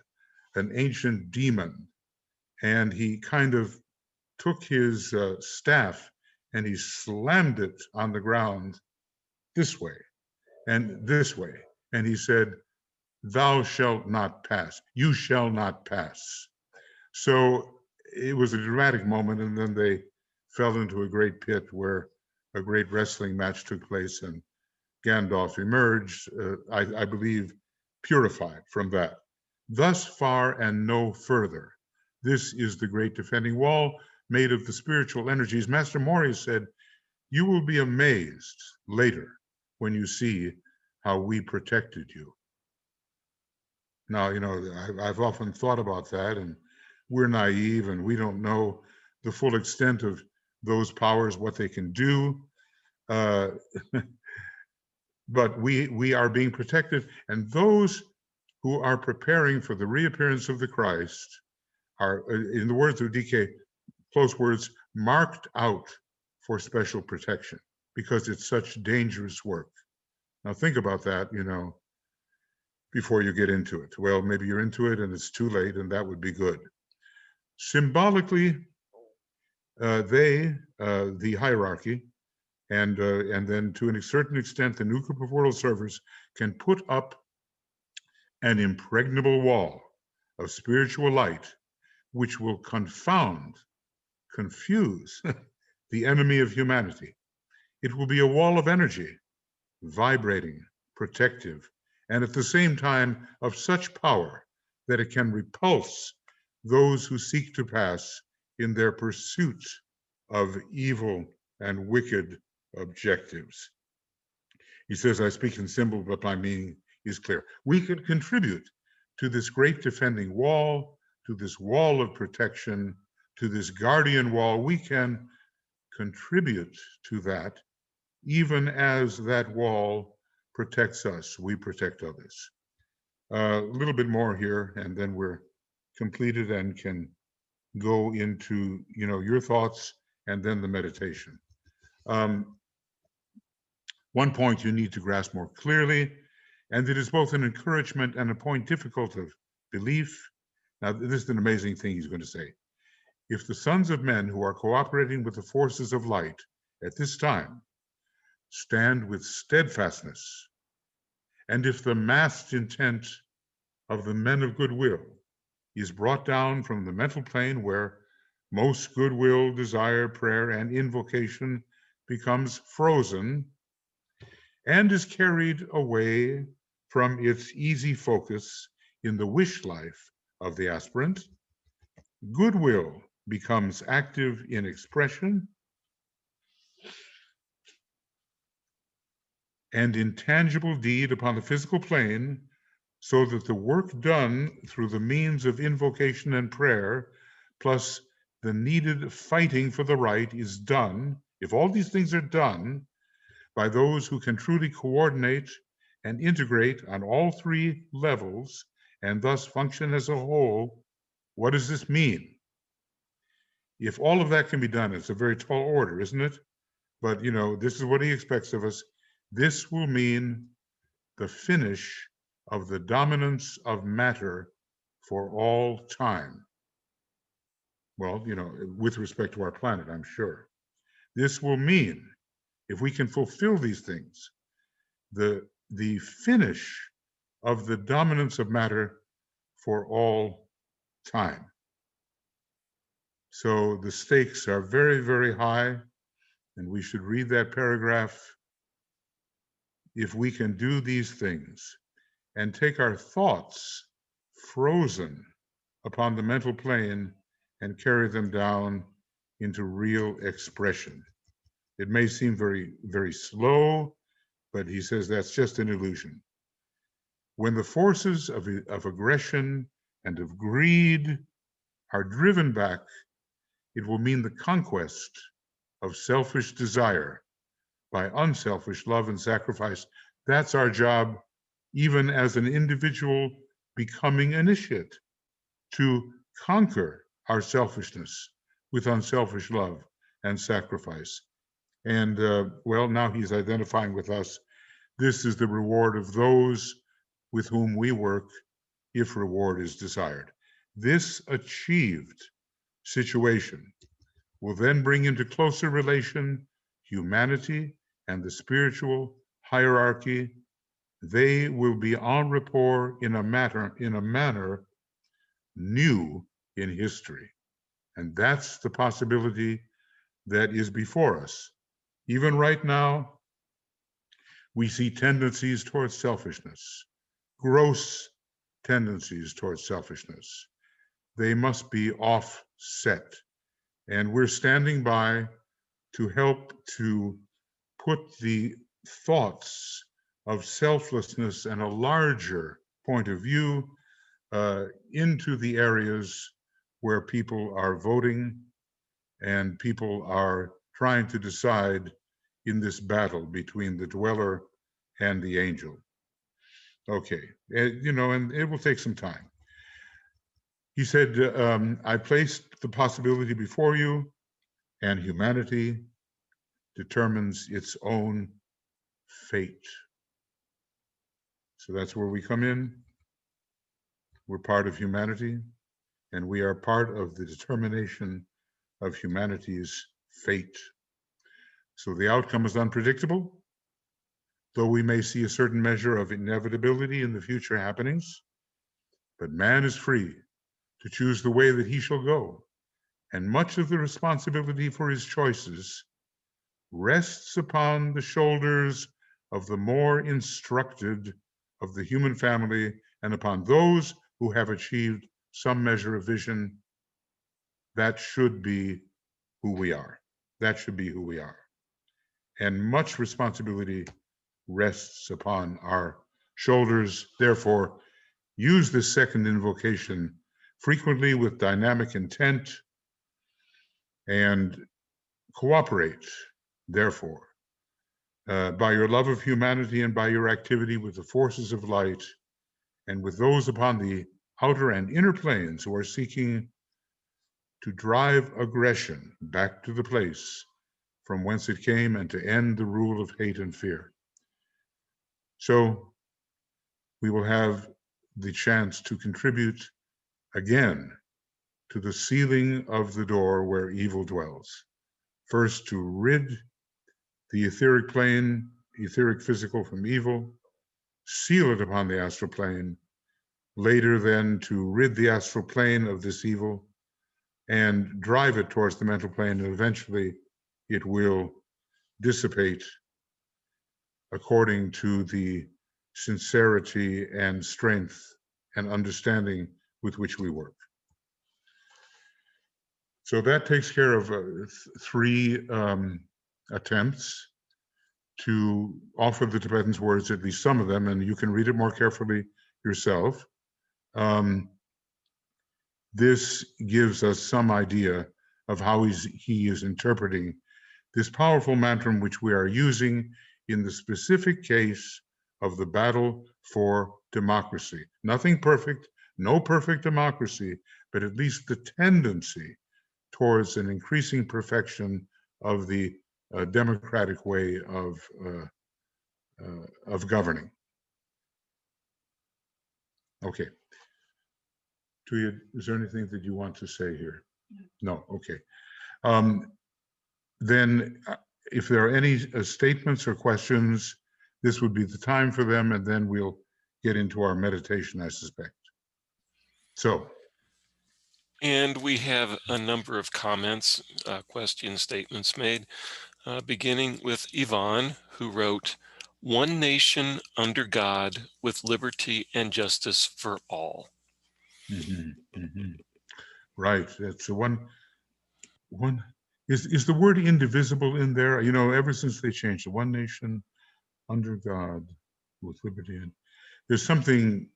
an ancient demon. And he kind of took his staff and he slammed it on the ground this way and this way. And he said, "Thou shalt not pass. You shall not pass." So it was a dramatic moment. And then they fell into a great pit where a great wrestling match took place, and Gandalf emerged, I believe, purified from that. Thus far and no further. This is the Great Defending Wall, made of the spiritual energies. Master Mori said, "You will be amazed later when you see how we protected you." Now, I've often thought about that, and we're naive and we don't know the full extent of those powers, what they can do. But we are being protected, and those who are preparing for the reappearance of the Christ are, in the words of DK, close words, marked out for special protection, because it's such dangerous work. Now think about that, before you get into it. Well, maybe you're into it and it's too late, and that would be good. Symbolically, the hierarchy, And then to a certain extent, the new group of world servers can put up an impregnable wall of spiritual light, which will confuse the enemy of humanity. It will be a wall of energy, vibrating, protective, and at the same time of such power that it can repulse those who seek to pass in their pursuit of evil and wicked objectives. He says, I speak in symbols, but my meaning is clear. We can contribute to this great defending wall, to this wall of protection, to this guardian wall. We can contribute to that, even as that wall protects us, we protect others. A little bit more here, and then we're completed and can go into, your thoughts and then the meditation. One point you need to grasp more clearly, and it is both an encouragement and a point difficult of belief. Now, this is an amazing thing he's going to say. If the sons of men who are cooperating with the forces of light at this time stand with steadfastness, and if the massed intent of the men of goodwill is brought down from the mental plane where most goodwill, desire, prayer, and invocation becomes frozen and is carried away from its easy focus in the wish life of the aspirant, goodwill becomes active in expression and intangible deed upon the physical plane, so that the work done through the means of invocation and prayer, plus the needed fighting for the right, is done. If all these things are done by those who can truly coordinate and integrate on all three levels and thus function as a whole, what does this mean? If all of that can be done, it's a very tall order, isn't it? But this is what he expects of us. This will mean the finish of the dominance of matter for all time. Well, with respect to our planet, I'm sure. This will mean, if we can fulfill these things, the finish of the dominance of matter for all time. So the stakes are very, very high, and we should read that paragraph. If we can do these things and take our thoughts frozen upon the mental plane and carry them down into real expression. It may seem very, very slow, but he says that's just an illusion. When the forces of aggression and of greed are driven back, it will mean the conquest of selfish desire by unselfish love and sacrifice. That's our job, even as an individual becoming initiate, to conquer our selfishness with unselfish love and sacrifice. And now he's identifying with us. This is the reward of those with whom we work, if reward is desired. This achieved situation will then bring into closer relation humanity and the spiritual hierarchy. They will be en rapport in a manner new in history. And that's the possibility that is before us. Even right now, we see tendencies towards selfishness, gross tendencies towards selfishness. They must be offset. And we're standing by to help to put the thoughts of selflessness and a larger point of view into the areas where people are voting and people are trying to decide in this battle between the dweller and the angel. Okay, and it will take some time. He said, I placed the possibility before you, and humanity determines its own fate. So that's where we come in. We're part of humanity, and we are part of the determination of humanity's fate. So the outcome is unpredictable, though we may see a certain measure of inevitability in the future happenings. But man is free to choose the way that he shall go, and much of the responsibility for his choices rests upon the shoulders of the more instructed of the human family and upon those who have achieved some measure of vision. That should be who we are. That should be who we are. And much responsibility rests upon our shoulders. Therefore, use this second invocation frequently with dynamic intent and cooperate, therefore, by your love of humanity and by your activity with the forces of light and with those upon the outer and inner planes who are seeking to drive aggression back to the place from whence it came and to end the rule of hate and fear. So we will have the chance to contribute again to the sealing of the door where evil dwells. First, to rid the etheric plane, etheric physical, from evil, seal it upon the astral plane. Later, then, to rid the astral plane of this evil and drive it towards the mental plane, and eventually it will dissipate according to the sincerity and strength and understanding with which we work. So that takes care of 3 attempts to offer the Tibetans' words, at least some of them, and you can read it more carefully yourself. This gives us some idea of how he is interpreting this powerful mantra which we are using in the specific case of the battle for democracy. Nothing perfect, no perfect democracy, but at least the tendency towards an increasing perfection of the democratic way of governing. Okay. Tuya, is there anything that you want to say here? No. Okay. Then if there are any statements or questions, this would be the time for them, and then we'll get into our meditation, I suspect. So. And we have a number of comments, questions, statements made, beginning with Yvonne, who wrote, "One nation under God with liberty and justice for all." Right. That's the one. Is the word indivisible in there? You know, ever since they changed the one nation under God with liberty, and there's something.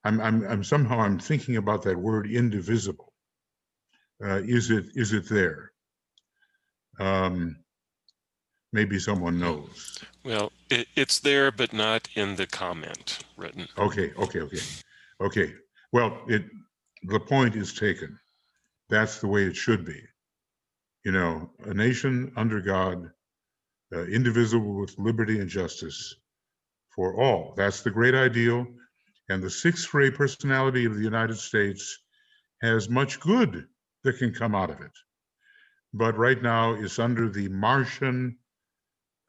I'm somehow thinking about that word indivisible. Is it there? Maybe someone knows. Well, it's there, but not in the comment written. Okay. Well, the point is taken. That's the way it should be. You know, a nation under God, indivisible with liberty and justice for all. That's the great ideal. And the sixth ray personality of the United States has much good that can come out of it. But right now it's under the Martian,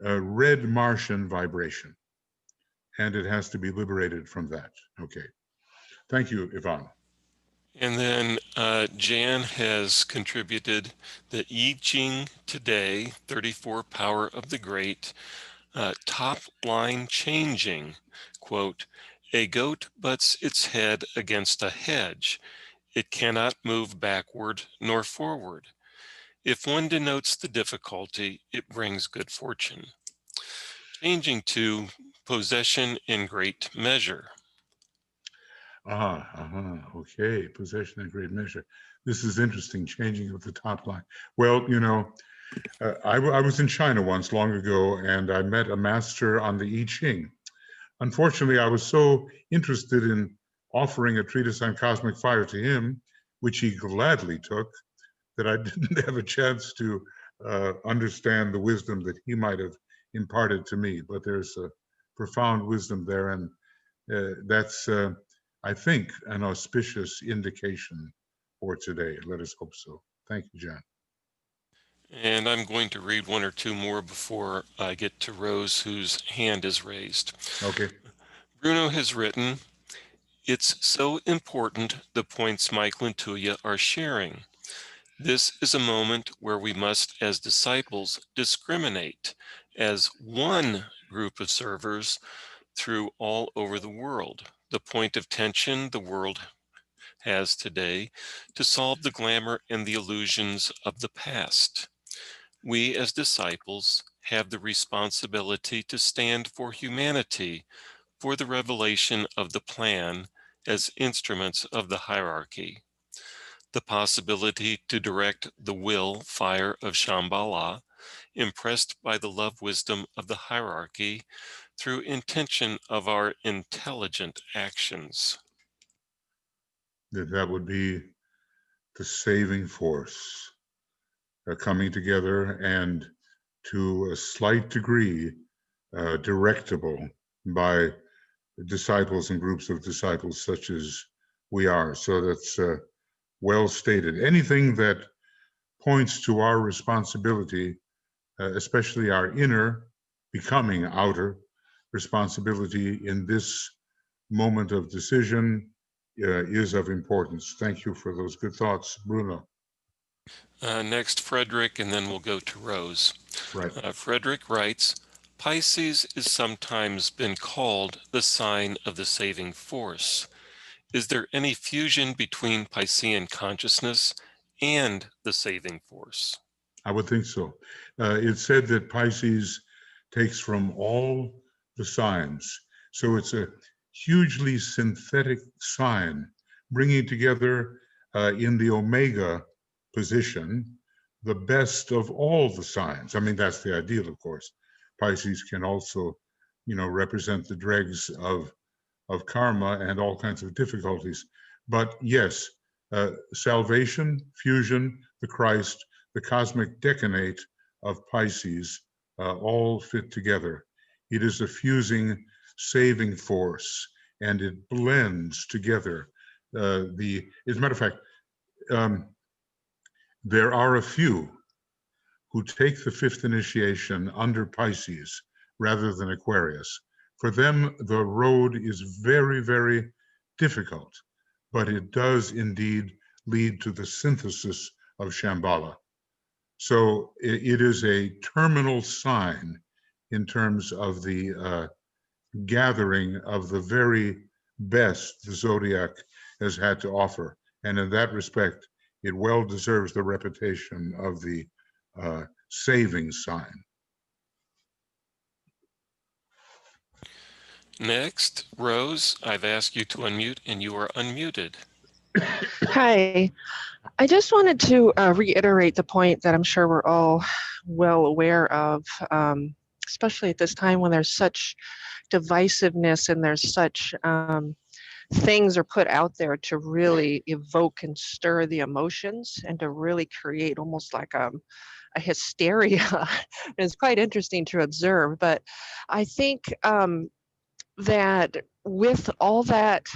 red Martian vibration. And it has to be liberated from that. Okay. Thank you, Yvonne. And then Jan has contributed the I Ching Today, 34 Power of the Great, top line changing, quote, "A goat butts its head against a hedge. It cannot move backward nor forward. If one denotes the difficulty, it brings good fortune." Changing to possession in great measure. Okay, possession in great measure. This is interesting, changing of the top line. Well, you know, I was in China once long ago, and I met a master on the I Ching. Unfortunately, I was so interested in offering a treatise on cosmic fire to him, which he gladly took, that I didn't have a chance to understand the wisdom that he might have imparted to me. But there's a profound wisdom there, and that's, I think, an auspicious indication for today. Let us hope so. Thank you, John. And I'm going to read one or two more before I get to Rose, whose hand is raised. Okay. Bruno has written, "It's so important the points Michael and Tuya are sharing. This is a moment where we must, as disciples, discriminate as one group of servers through all over the world. The point of tension the world has today to solve the glamour and the illusions of the past. We as disciples have the responsibility to stand for humanity, for the revelation of the plan as instruments of the hierarchy, the possibility to direct the will fire of Shambhala, impressed by the love wisdom of the hierarchy through intention of our intelligent actions." That would be the saving force coming together and to a slight degree directable by disciples and groups of disciples such as we are. So that's well stated. Anything that points to our responsibility, especially our inner becoming outer responsibility in this moment of decision, is of importance. Thank you for those good thoughts, Bruno. Next, Frederick, and then we'll go to Rose. Right. Frederick writes, "Pisces is sometimes been called the sign of the saving force. Is there any fusion between Piscean consciousness and the saving force?" I would think so. It's said that Pisces takes from all the signs. So it's a hugely synthetic sign, bringing together in the Omega position the best of all the signs. I mean, that's the ideal, of course. Pisces can also, represent the dregs of karma and all kinds of difficulties. But yes, salvation, fusion, the Christ, the cosmic decanate of Pisces all fit together. It is a fusing, saving force, and it blends together. As a matter of fact, there are a few who take the fifth initiation under Pisces rather than Aquarius. For them, the road is very, very difficult, but it does indeed lead to the synthesis of Shambhala. So it is a terminal sign in terms of the gathering of the very best the zodiac has had to offer. And in that respect, it well deserves the reputation of the saving sign. Next, Rose, I've asked you to unmute and you are unmuted. Hi, I just wanted to reiterate the point that I'm sure we're all well aware of, especially at this time when there's such divisiveness and there's such things are put out there to really evoke and stir the emotions and to really create almost like a hysteria. It's quite interesting to observe, but I think that with all that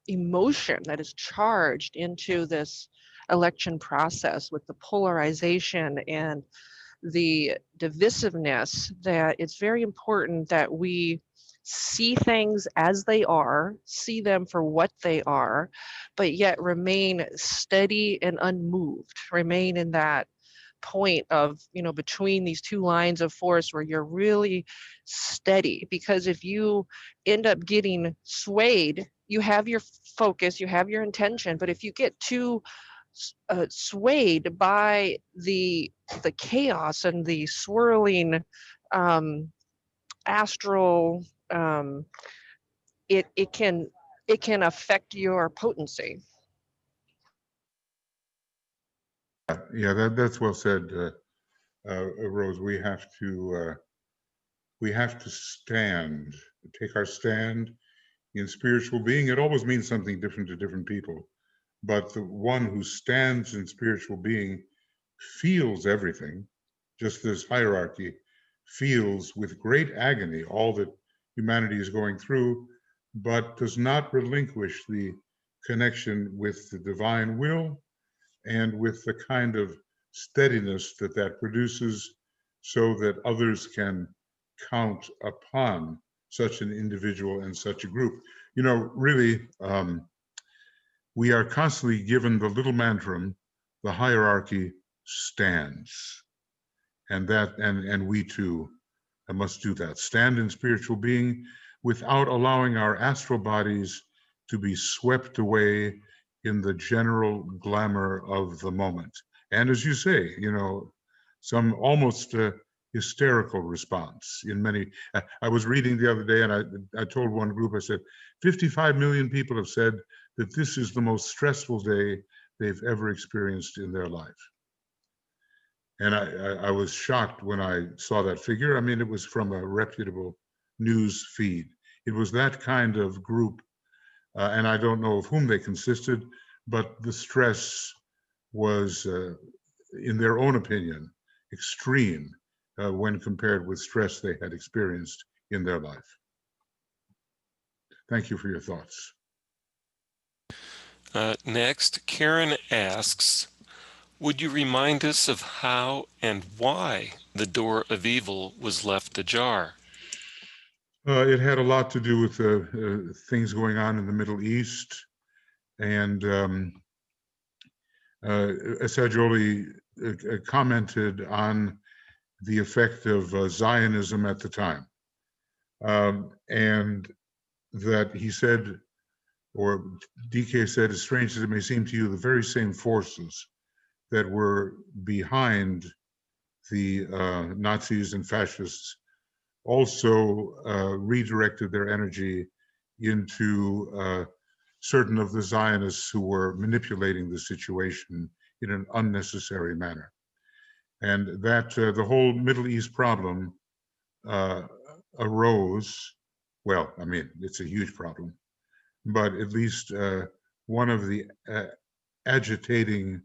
emotion that is charged into this election process with the polarization and the divisiveness, that it's very important that we see things as they are, see them for what they are, but yet remain steady and unmoved, remain in that point of, between these two lines of force where you're really steady. Because if you end up getting swayed, you have your focus, you have your intention, but if you get too swayed by the chaos and the swirling astral, it can affect your potency. Yeah, that's well said, Rose. We have to stand, take our stand in spiritual being. It always means something different to different people, but the one who stands in spiritual being feels everything, just as hierarchy feels with great agony all that humanity is going through, but does not relinquish the connection with the divine will and with the kind of steadiness that that produces so that others can count upon such an individual and such a group. You know, really, we are constantly given the little mantra, the hierarchy stands. And that, and we too must do that. Stand in spiritual being without allowing our astral bodies to be swept away in the general glamour of the moment. And as you say, you know, some almost hysterical response in many. I was reading the other day, and I told one group, I said, 55 million people have said that this is the most stressful day they've ever experienced in their life. And I was shocked when I saw that figure. I mean, it was from a reputable news feed. It was that kind of group, and I don't know of whom they consisted, but the stress was, in their own opinion, extreme when compared with stress they had experienced in their life. Thank you for your thoughts. Next, Karen asks, would you remind us of how and why the door of evil was left ajar? It had a lot to do with things going on in the Middle East, and Assagioli commented on the effect of Zionism at the time, and that he said, or DK said, as strange as it may seem to you, the very same forces that were behind the Nazis and fascists also redirected their energy into certain of the Zionists who were manipulating the situation in an unnecessary manner. And that the whole Middle East problem arose, well, I mean, it's a huge problem, but at least one of the agitating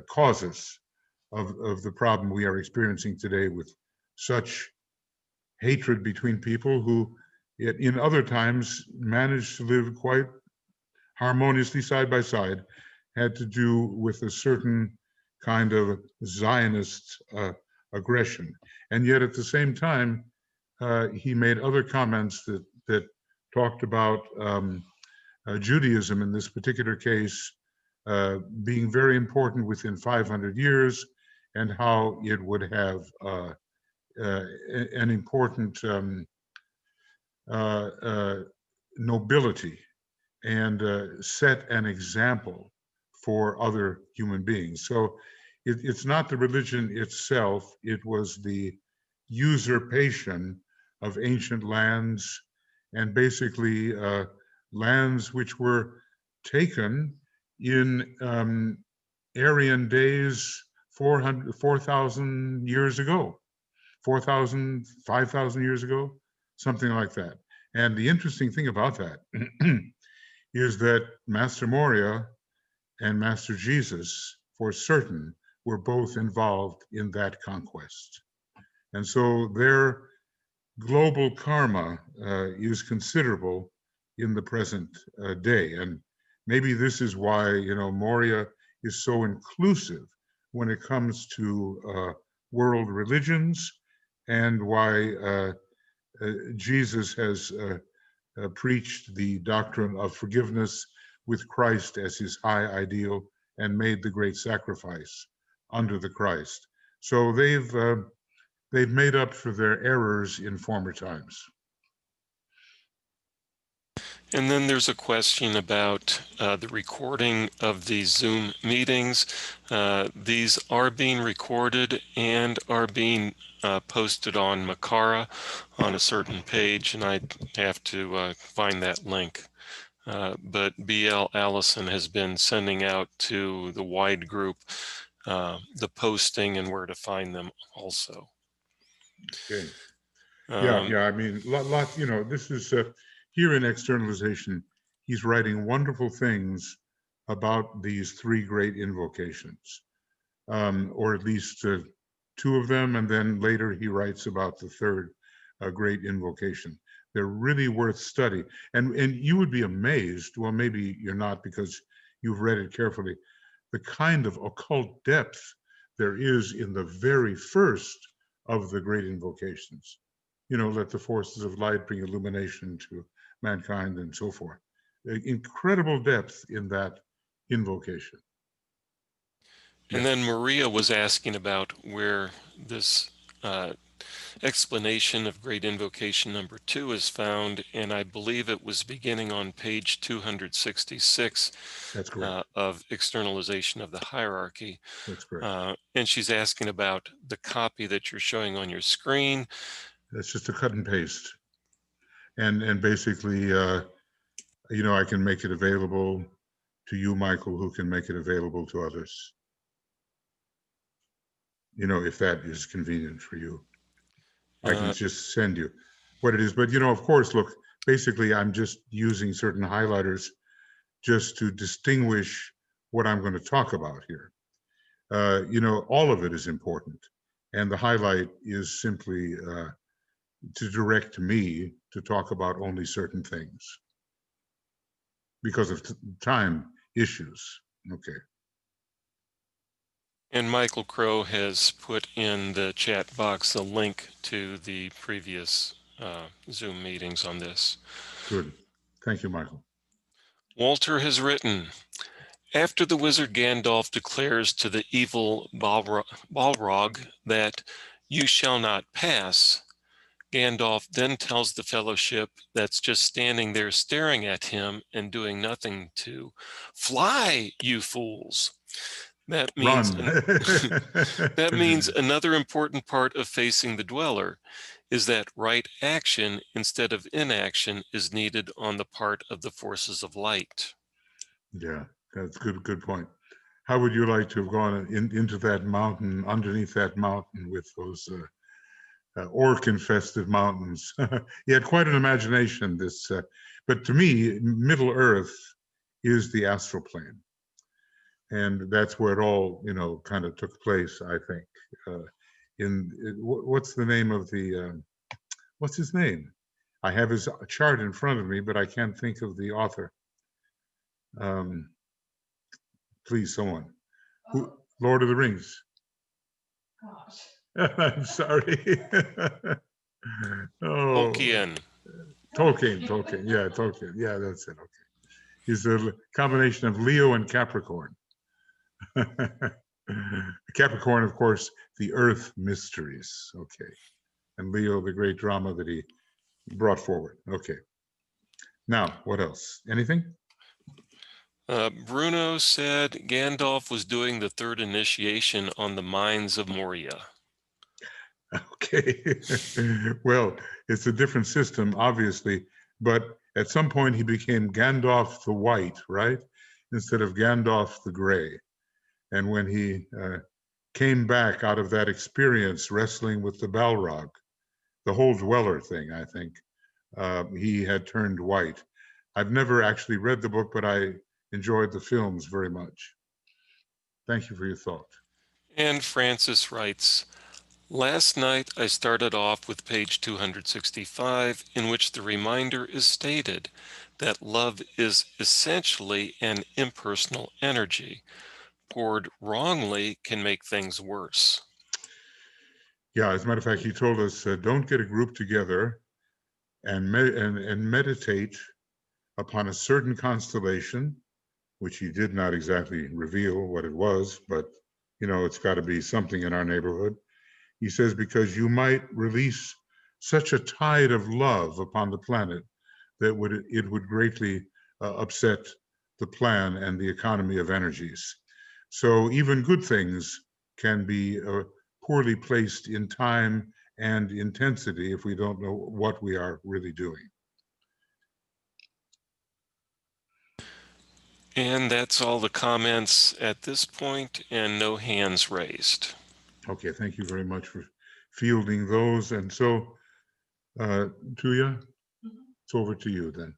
causes of the problem we are experiencing today with such hatred between people who in other times managed to live quite harmoniously side by side, had to do with a certain kind of Zionist aggression. And yet at the same time, he made other comments that talked about Judaism in this particular case being very important within 500 years, and how it would have an important nobility and set an example for other human beings. So it's not the religion itself, it was the usurpation of ancient lands, and basically lands which were taken in Aryan days 4,000 years ago, 4,000, 5,000 years ago, something like that. And the interesting thing about that is that Master Moria and Master Jesus, for certain, were both involved in that conquest. And so their global karma is considerable in the present day. And maybe this is why, you know, Moria is so inclusive when it comes to world religions, and why Jesus has preached the doctrine of forgiveness with Christ as his high ideal, and made the great sacrifice under the Christ. So they've made up for their errors in former times. And then there's a question about the recording of these Zoom meetings. These are being recorded and are being posted on Makara on a certain page, and I have to find that link. But BL Allison has been sending out to the wide group the posting and where to find them also. Okay. Yeah. I mean, lots. You know, this is here in Externalization. He's writing wonderful things about these three great invocations, or at least two of them, and then later he writes about the third great invocation. They're really worth study, and you would be amazed. Well, maybe you're not because you've read it carefully. the kind of occult depth there is in the very first of the great invocations. You know, let the forces of light bring illumination to mankind and so forth. Incredible depth in that invocation. And then Maria was asking about where this explanation of Great Invocation number 2 is found, and I believe it was beginning on page 266. That's correct. Of externalization of the hierarchy. That's correct. And she's asking about the copy that you're showing on your screen. That's just a cut and paste. And basically, you know, I can make it available to you, Michael, who can make it available to others. You know, if that is convenient for you. I can just send you what it is. But, you know, of course, look, basically, I'm just using certain highlighters just to distinguish what I'm going to talk about here. You know, all of it is important. And the highlight is simply to direct me to talk about only certain things because of time issues. Okay. And Michael Crow has put in the chat box a link to the previous Zoom meetings on this. Good. Thank you, Michael. Walter has written, after the wizard Gandalf declares to the evil Balrog that you shall not pass, Gandalf then tells the fellowship that's just standing there staring at him and doing nothing to fly, you fools. That means that means another important part of facing the dweller is that right action instead of inaction is needed on the part of the forces of light. Yeah, that's good point. How would you like to have gone into that mountain, underneath that mountain with those orc-infested mountains? He had quite an imagination, this. But to me, Middle Earth is the astral plane. And that's where it all, you know, kind of took place, I think. What's the name of the, what's his name? I have his chart in front of me, but I can't think of the author. Please, someone. Who, Lord of the Rings. Gosh. I'm sorry. Oh. Tolkien. Tolkien. Yeah, Tolkien. Yeah, that's it. Okay. He's a combination of Leo and Capricorn. Capricorn, of course, the Earth mysteries. Okay. And Leo, the great drama that he brought forward. Okay. Now, what else? Anything? Bruno said Gandalf was doing the third initiation on the Mines of Moria. Okay. Well, it's a different system, obviously, but at some point he became Gandalf the White, right? Instead of Gandalf the Gray. And when he came back out of that experience wrestling with the Balrog, the whole Dweller thing, I think, he had turned white. I've never actually read the book, but I enjoyed the films very much. Thank you for your thought. And Francis writes, last night I started off with page 265, in which the reminder is stated that love is essentially an impersonal energy. Poured wrongly can make things worse. Yeah, as a matter of fact, he told us, don't get a group together and meditate upon a certain constellation, which he did not exactly reveal what it was, but you know, it's got to be something in our neighborhood. He says, because you might release such a tide of love upon the planet that it would greatly upset the plan and the economy of energies. So even good things can be poorly placed in time and intensity if we don't know what we are really doing. And that's all the comments at this point, and no hands raised. Okay, thank you very much for fielding those. And so, Tuya, it's over to you then.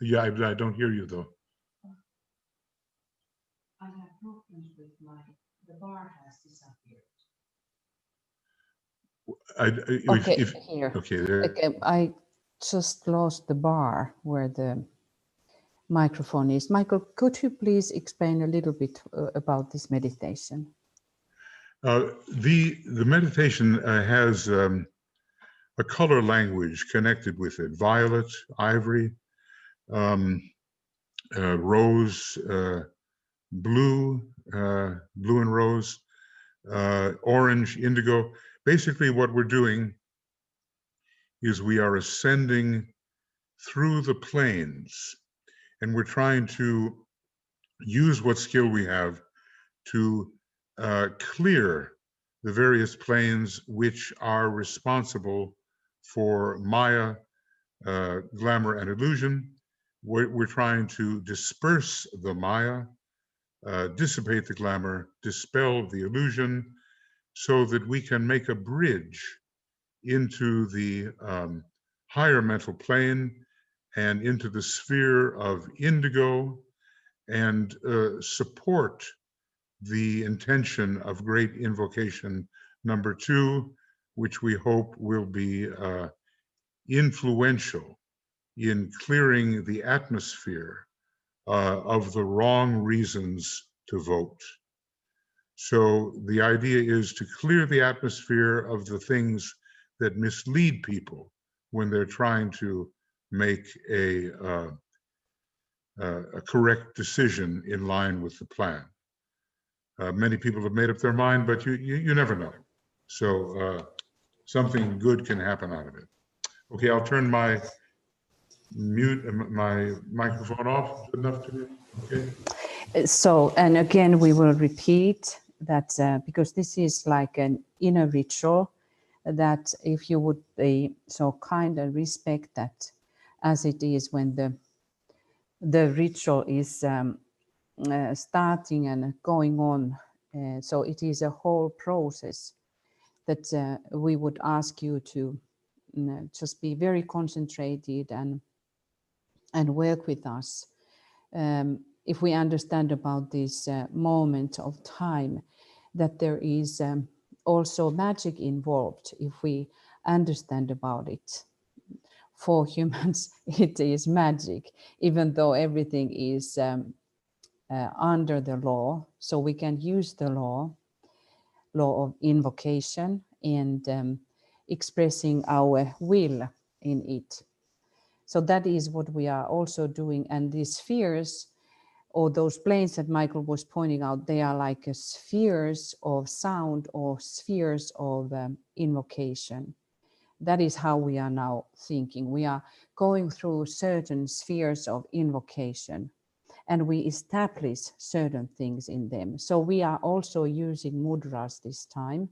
Yeah, I don't hear you though. I have problems with the bar has disappeared. Okay, there. Okay, I just lost the bar where the microphone is. Michael, could you please explain a little bit about this meditation? The meditation has a color language connected with it: violet, ivory, rose, blue, blue and rose, orange, indigo. Basically, what we're doing is we are ascending through the planes, and we're trying to use what skill we have to clear the various planes which are responsible for Maya, glamour, and illusion. We're trying to disperse the Maya, dissipate the glamour, dispel the illusion, so that we can make a bridge into the higher mental plane and into the sphere of indigo, and support the intention of great invocation number 2, which we hope will be influential in clearing the atmosphere of the wrong reasons to vote. So the idea is to clear the atmosphere of the things that mislead people when they're trying to make a correct decision in line with the plan. Many people have made up their mind, but you never know. So something good can happen out of it. Okay, I'll turn my microphone off. Good enough to me? Okay. So, and again, we will repeat that because this is like an inner ritual, that if you would be so kind and respect that as it is when the ritual is starting and going on. So it is a whole process that we would ask you to just be very concentrated and work with us. If we understand about this moment of time, that there is also magic involved. If we understand about it, for humans, it is magic, even though everything is under the law. So we can use the law of invocation and expressing our will in it. So that is what we are also doing. And these spheres, or those planes that Michael was pointing out, they are like spheres of sound or spheres of invocation. That is how we are now thinking. We are going through certain spheres of invocation, and we establish certain things in them. So we are also using mudras this time,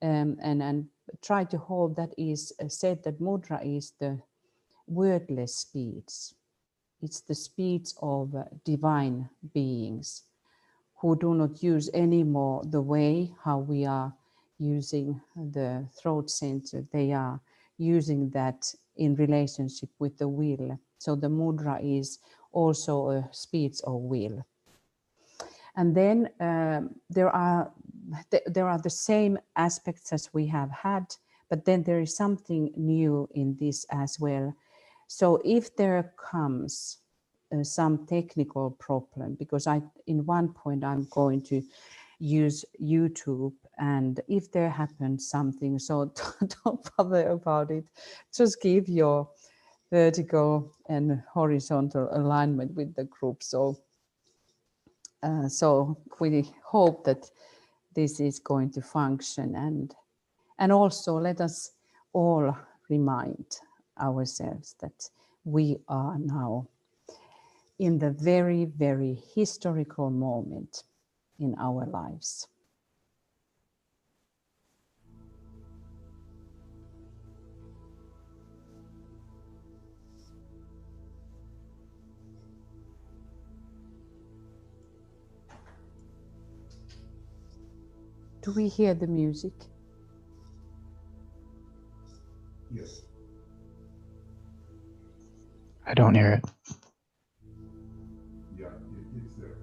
and try to hold that is said that mudra is the wordless speech. It's the speech of divine beings who do not use anymore the way how we are using the throat center. They are using that in relationship with the will. So the mudra is also a speech of will. And then there are the same aspects as we have had, but then there is something new in this as well. So if there comes some technical problem, because in one point I'm going to use YouTube, and if there happens something, so don't bother about it. Just keep your vertical and horizontal alignment with the group. So we hope that this is going to function, and also let us all remind ourselves that we are now in the very, very historical moment in our lives. Do we hear the music? Yes. I don't hear it. Yeah, it's there.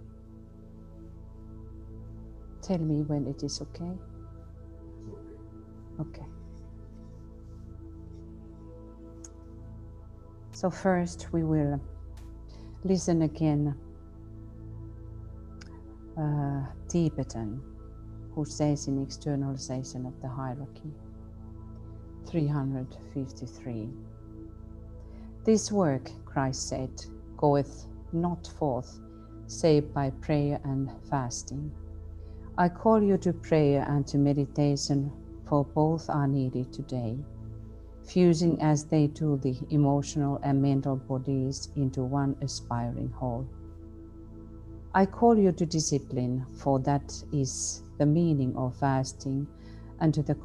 Tell me when it is okay. It's okay. Okay. So first we will Listen again. Tibetan, who says in externalization of the hierarchy, 353. This work, Christ said, goeth not forth, save by prayer and fasting. I call you to prayer and to meditation, for both are needed today, fusing as they do the emotional and mental bodies into one aspiring whole. I call you to discipline, for that is the meaning of fasting, and to the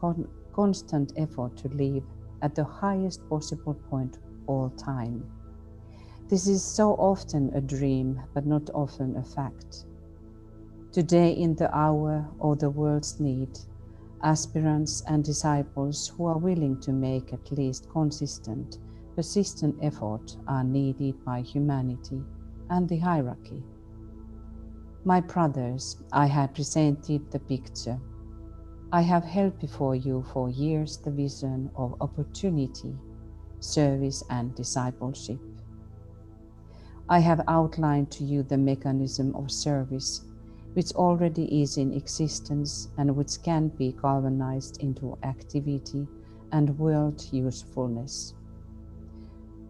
constant effort to live at the highest possible point all time. This is so often a dream, but not often a fact. Today, in the hour of the world's need, aspirants and disciples who are willing to make at least consistent, persistent effort are needed by humanity and the hierarchy. My brothers, I have presented the picture. I have held before you for years the vision of opportunity, service, and discipleship. I have outlined to you the mechanism of service, which already is in existence and which can be galvanized into activity and world usefulness.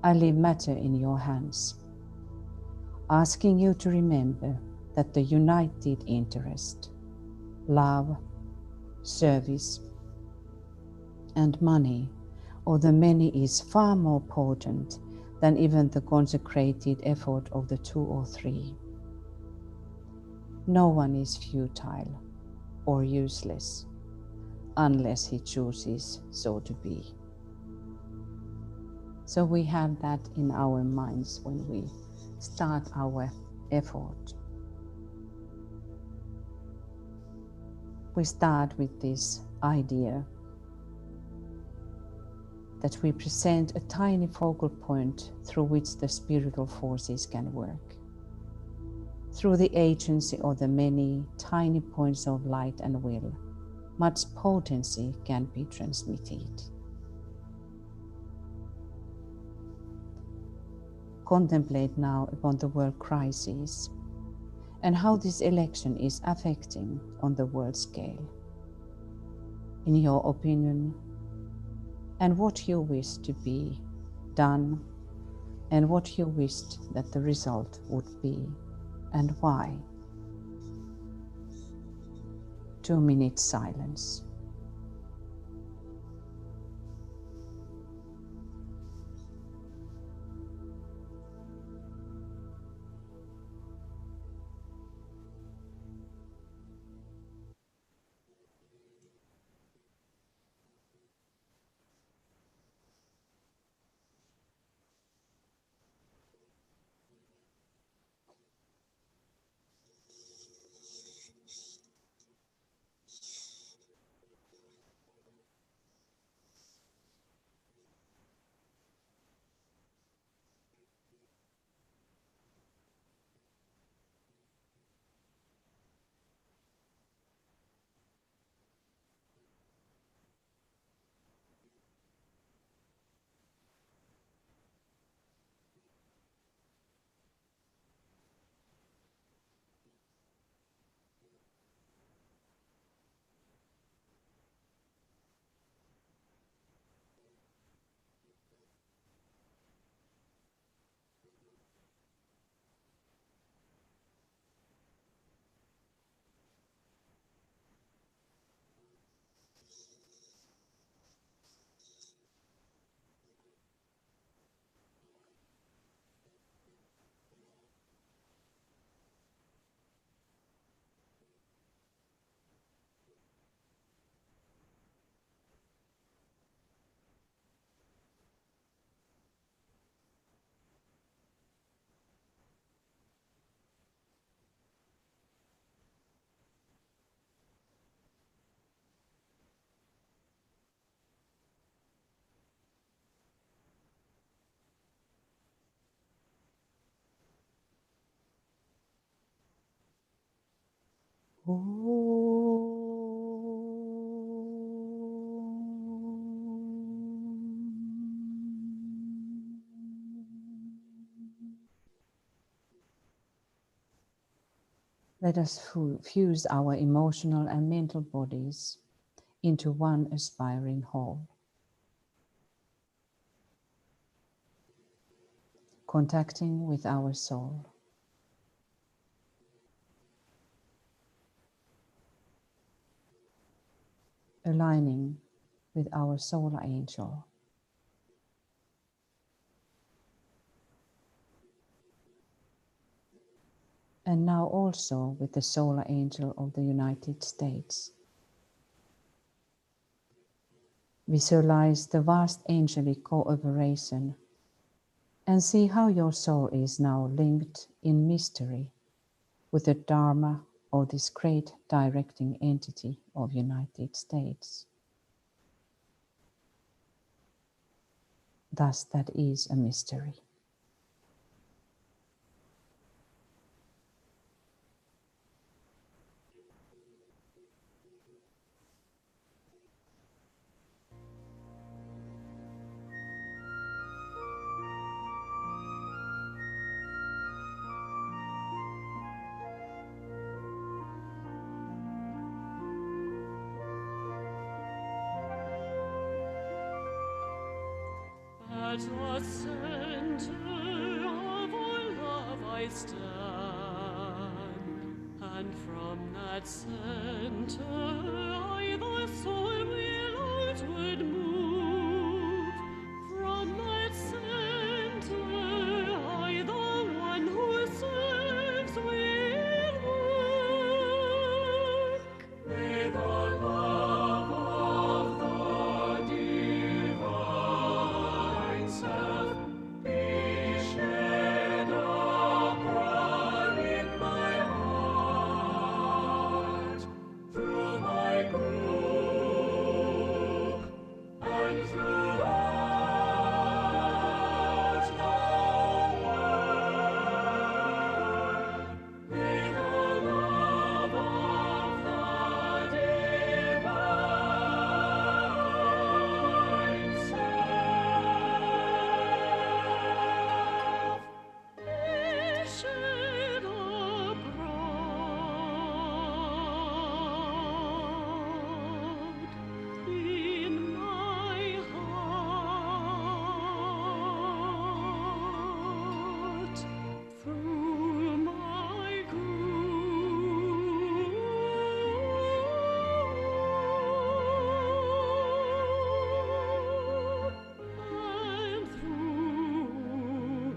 I leave matter in your hands, asking you to remember that the united interest, love, service, and money of the many is far more potent than even the consecrated effort of the 2 or 3. No one is futile or useless unless he chooses so to be. So we have that in our minds when we start our effort. We start with this idea that we present a tiny focal point through which the spiritual forces can work. Through the agency of the many tiny points of light and will, much potency can be transmitted. Contemplate now upon the world crisis and how this election is affecting on the world scale. In your opinion, and what you wish to be done, and what you wished that the result would be, and why. 2 minutes silence. Let us fuse our emotional and mental bodies into one aspiring whole. Contacting with our soul. Aligning with our solar angel. And now also with the solar angel of the United States. Visualize the vast angelic cooperation and see how your soul is now linked in mystery with the Dharma of this great directing entity of United States. Thus, that is a mystery. At the center of our love I stand, and from that center I, the soul, will outward move. From that center I, the one who serves, will work. May the love of the divine self be shed abroad in my heart, through my group, and throughout the world. May the love of the divine self be shed abroad in my heart, through my group, and throughout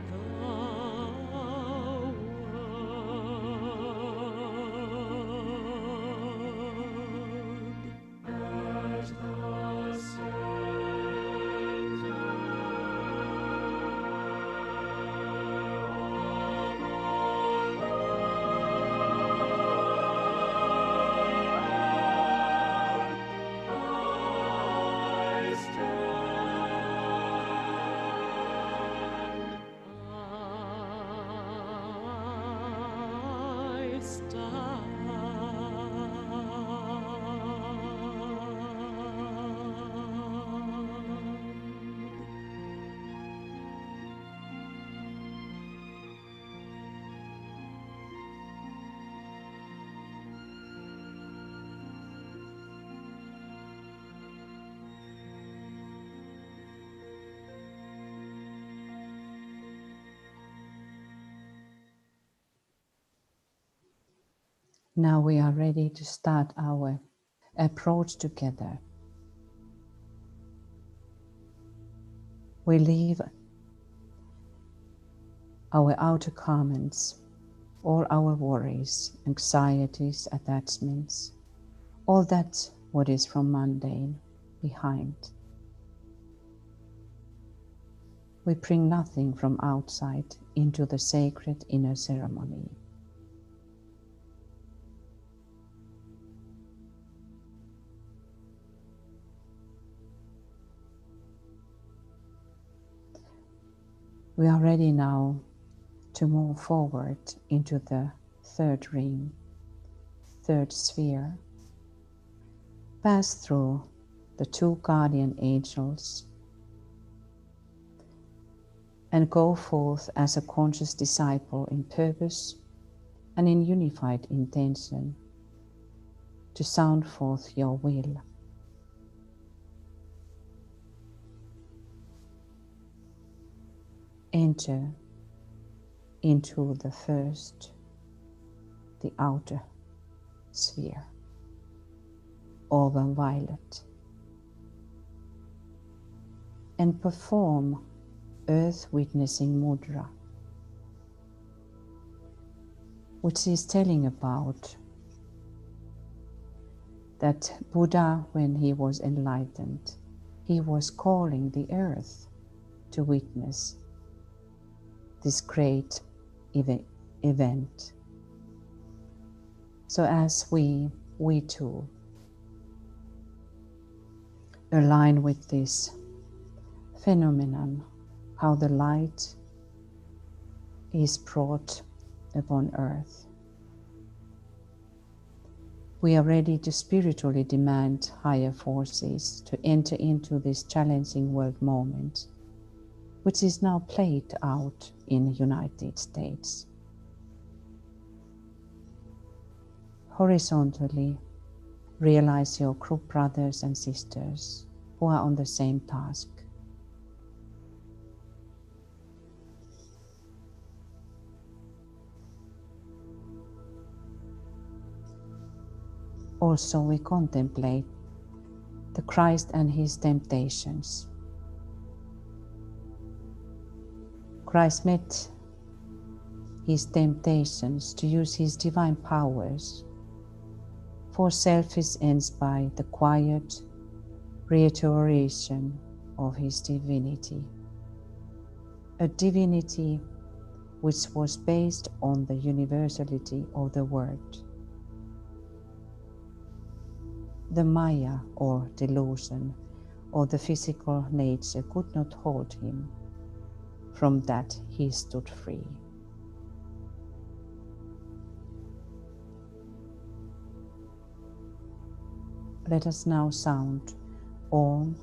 the world. At the Now we are ready to start our approach together. We leave our outer garments, all our worries, anxieties, attachments, all that what is from mundane behind. We bring nothing from outside into the sacred inner ceremony. We are ready now to move forward into the third ring, third sphere, pass through the two guardian angels, and go forth as a conscious disciple in purpose and in unified intention to sound forth your will. Enter into the first, the outer sphere, over violet, and perform earth witnessing mudra, which is telling about that Buddha, when he was enlightened, he was calling the earth to witness this great event. So as we too align with this phenomenon, how the light is brought upon earth, we are ready to spiritually demand higher forces to enter into this challenging world moment, which is now played out in the United States. Horizontally, realize your group brothers and sisters who are on the same task. Also, we contemplate the Christ and his temptations. Christ met his temptations to use his divine powers for selfish ends by the quiet reiteration of his divinity, a divinity which was based on the universality of the word. The Maya, or delusion, of the physical nature could not hold him. From that he stood free. Let us now sound Om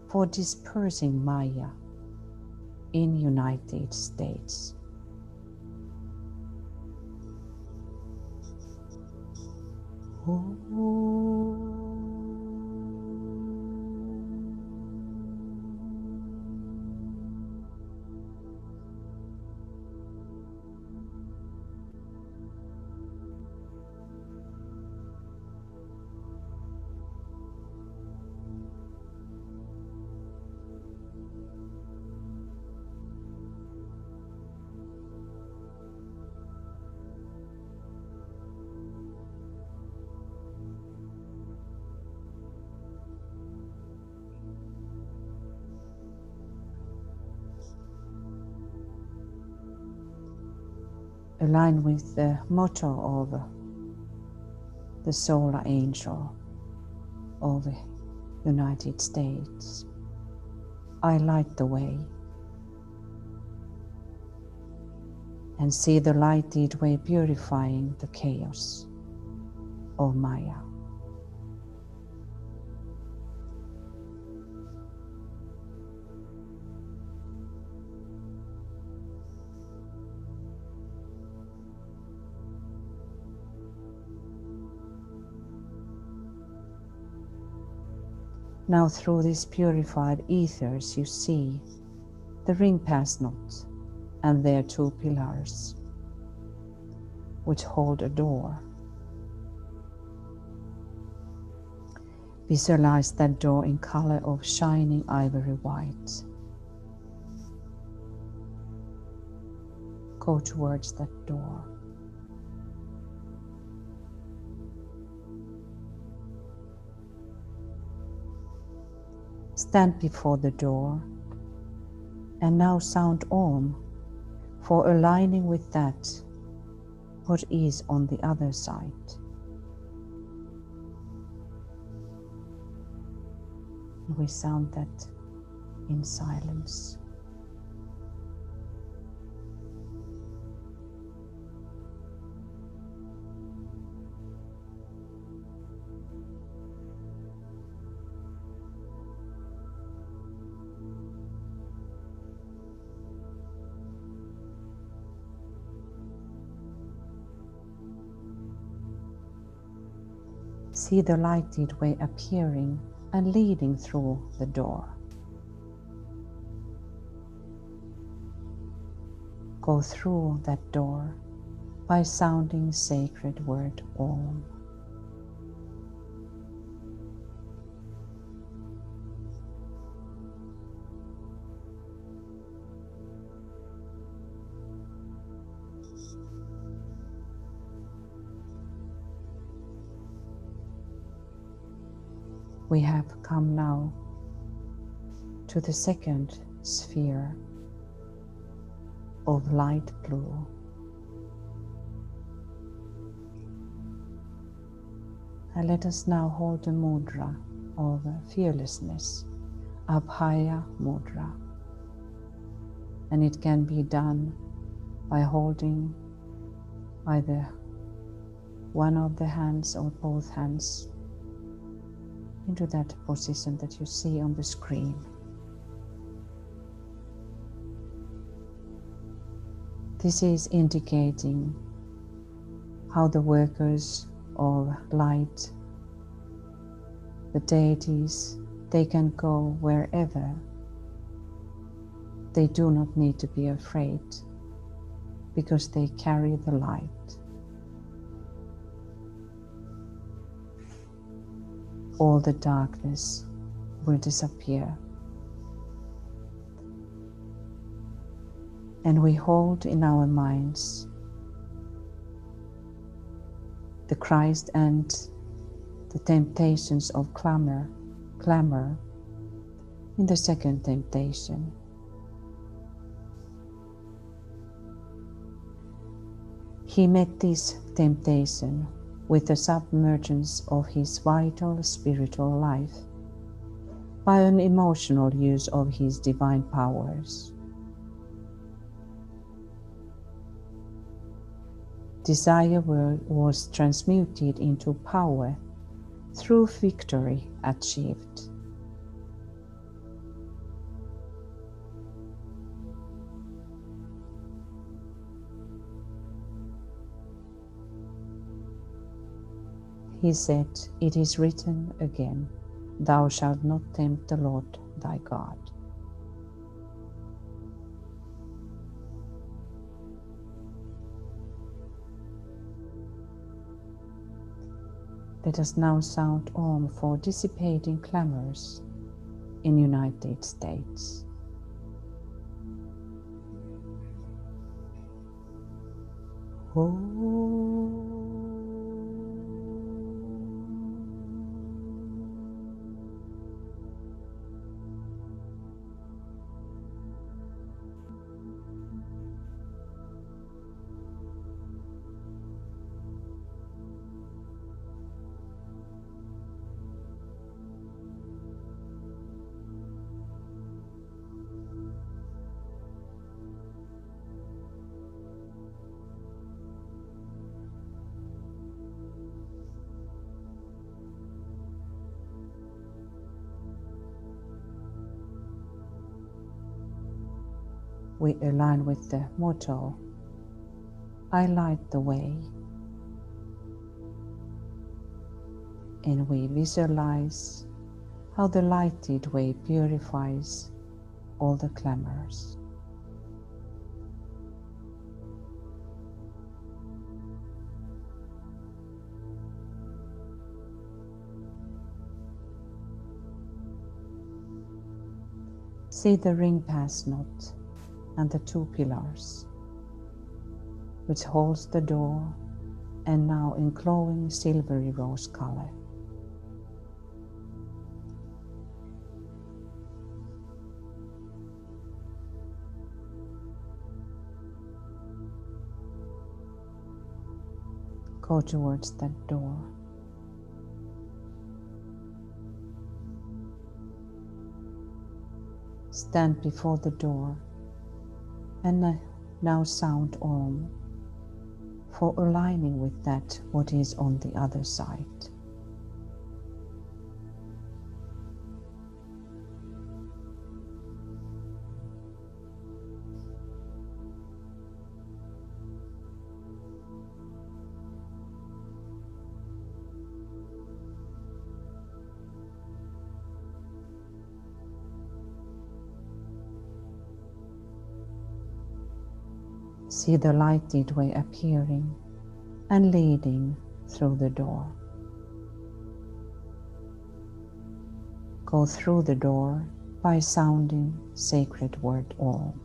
for dispersing Maya in United States. Align with the motto of the solar angel of the United States. I light the way. And see the lighted way purifying the chaos of Maya. Now through these purified ethers you see the ring pass knot and their two pillars, which hold a door. Visualize that door in color of shining ivory white. Go towards that door. Stand before the door and now sound Om for aligning with that what is on the other side. We sound that in silence. See the lighted way appearing and leading through the door. Go through that door by sounding sacred word Om. We have come now to the second sphere of light blue. And let us now hold the mudra of fearlessness, Abhaya Mudra. And it can be done by holding either one of the hands or both hands into that position that you see on the screen. This is indicating how the workers of light, the deities, they can go wherever. They do not need to be afraid because they carry the light. All the darkness will disappear. And we hold in our minds the Christ and the temptations of clamor in the second temptation. He met this temptation with the submergence of his vital spiritual life by an emotional use of his divine powers. Desire was transmuted into power through victory achieved. He said, "It is written again, thou shalt not tempt the Lord thy God." Let us now sound Om for dissipating clamors in United States. Om. We align with the motto, I light the way. And we visualize how the lighted way purifies all the clamors. See the ring pass knot and the two pillars, which holds the door and now in glowing silvery rose color. Go towards that door. Stand before the door and now sound Om for aligning with that what is on the other side. See the lighted way appearing and leading through the door. Go through the door by sounding sacred word Om.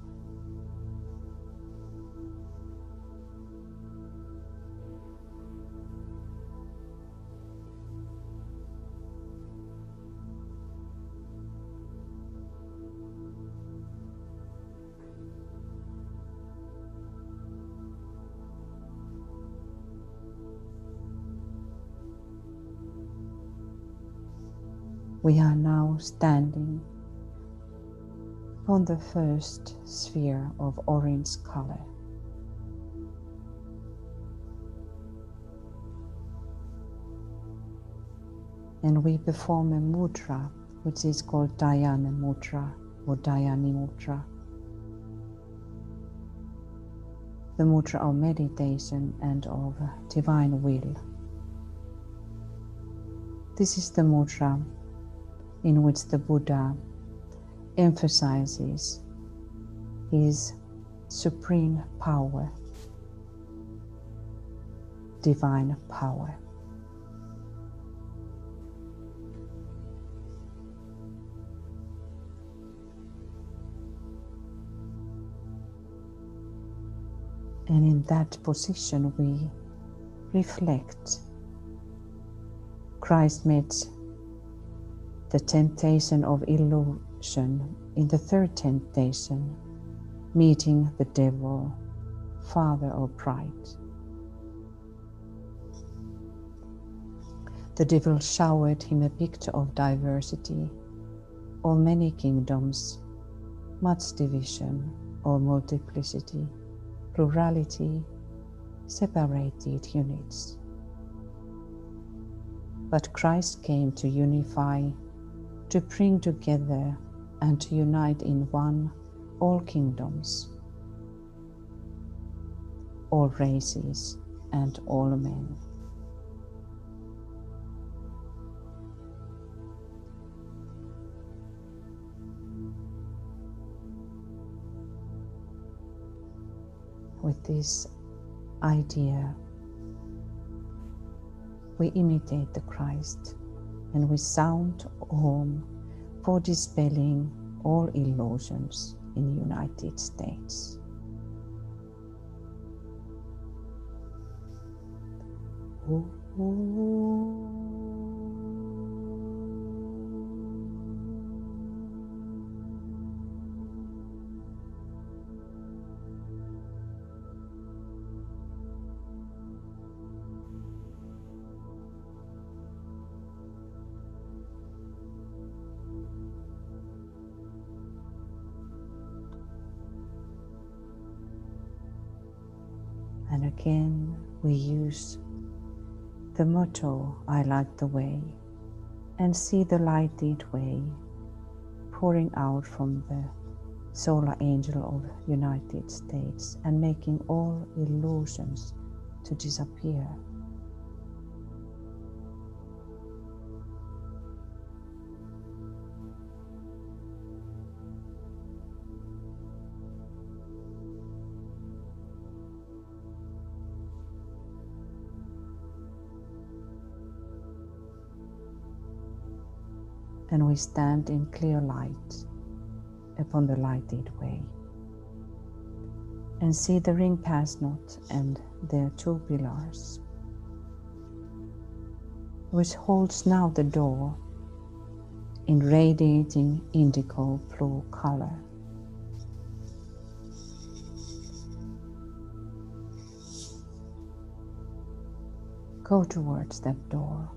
We are now standing on the first sphere of orange color. And we perform a mudra, which is called Dhyana Mudra or Dhyani Mudra. The mudra of meditation and of divine will. This is the mudra in which the Buddha emphasizes his supreme power, divine power. And in that position we reflect. Christ met the temptation of illusion in the third temptation, meeting the devil, father of pride. The devil showered him a picture of diversity, of many kingdoms, much division or multiplicity, plurality, separated units. But Christ came to unify, to bring together and to unite in one all kingdoms, all races and all men. With this idea, we imitate the Christ and we sound Om for dispelling all illusions in the United States. And again, we use the motto, I light the way, and see the lighted way pouring out from the solar angel of United States and making all illusions to disappear. And we stand in clear light upon the lighted way and see the ring pass knot and their two pillars, which holds now the door in radiating indigo blue color. Go towards that door.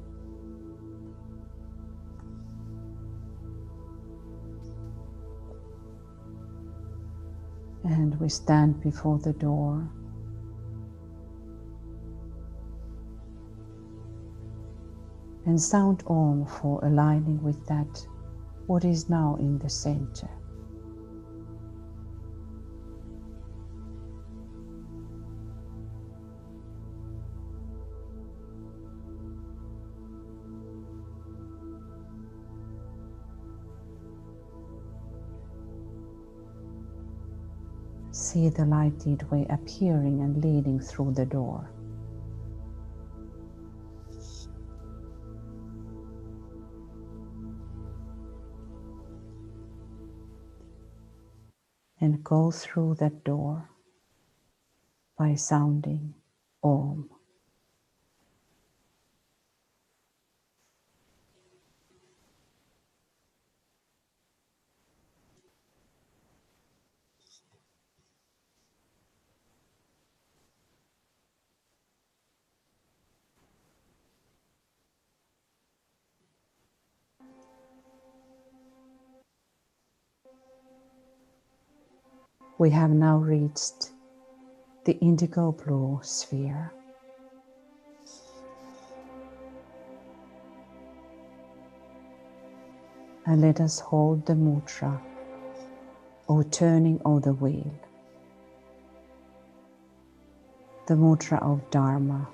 And we stand before the door and sound Om for aligning with that what is now in the center. See the lighted way appearing and leading through the door. And go through that door by sounding Om. We have now reached the indigo blue sphere. And let us hold the mudra of turning of the wheel, the mudra of Dharma,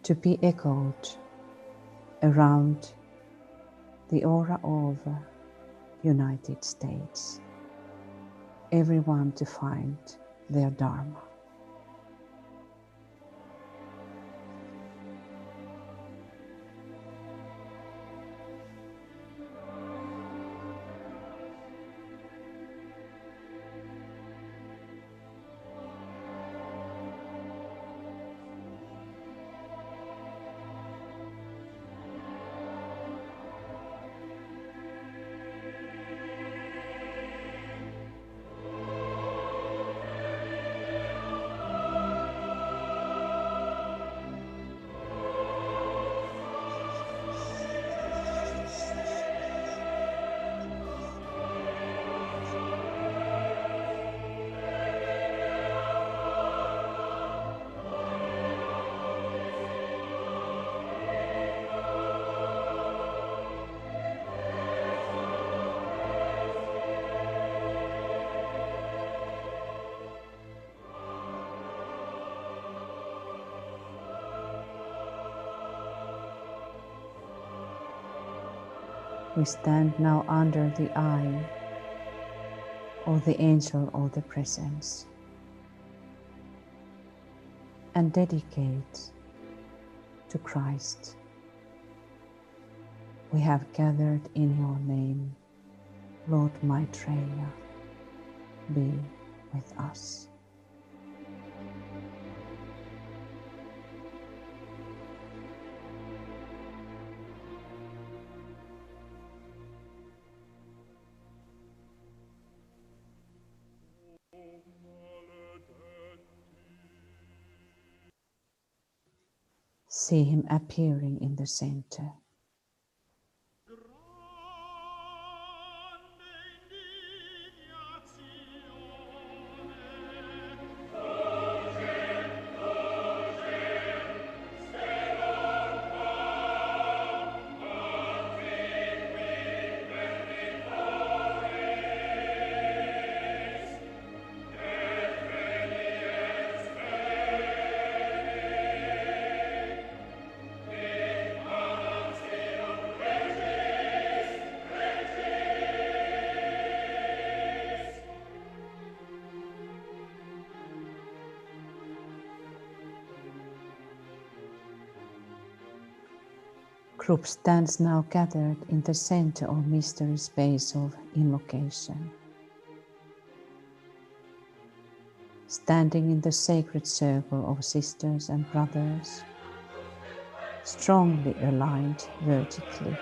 to be echoed around the aura of United States, everyone to find their Dharma. We stand now under the eye of the angel of the presence and dedicate to Christ. We have gathered in your name, Lord Maitreya, be with us. See him appearing in the center. Group stands now gathered in the center of mystery space of invocation. Standing in the sacred circle of sisters and brothers, strongly aligned vertically.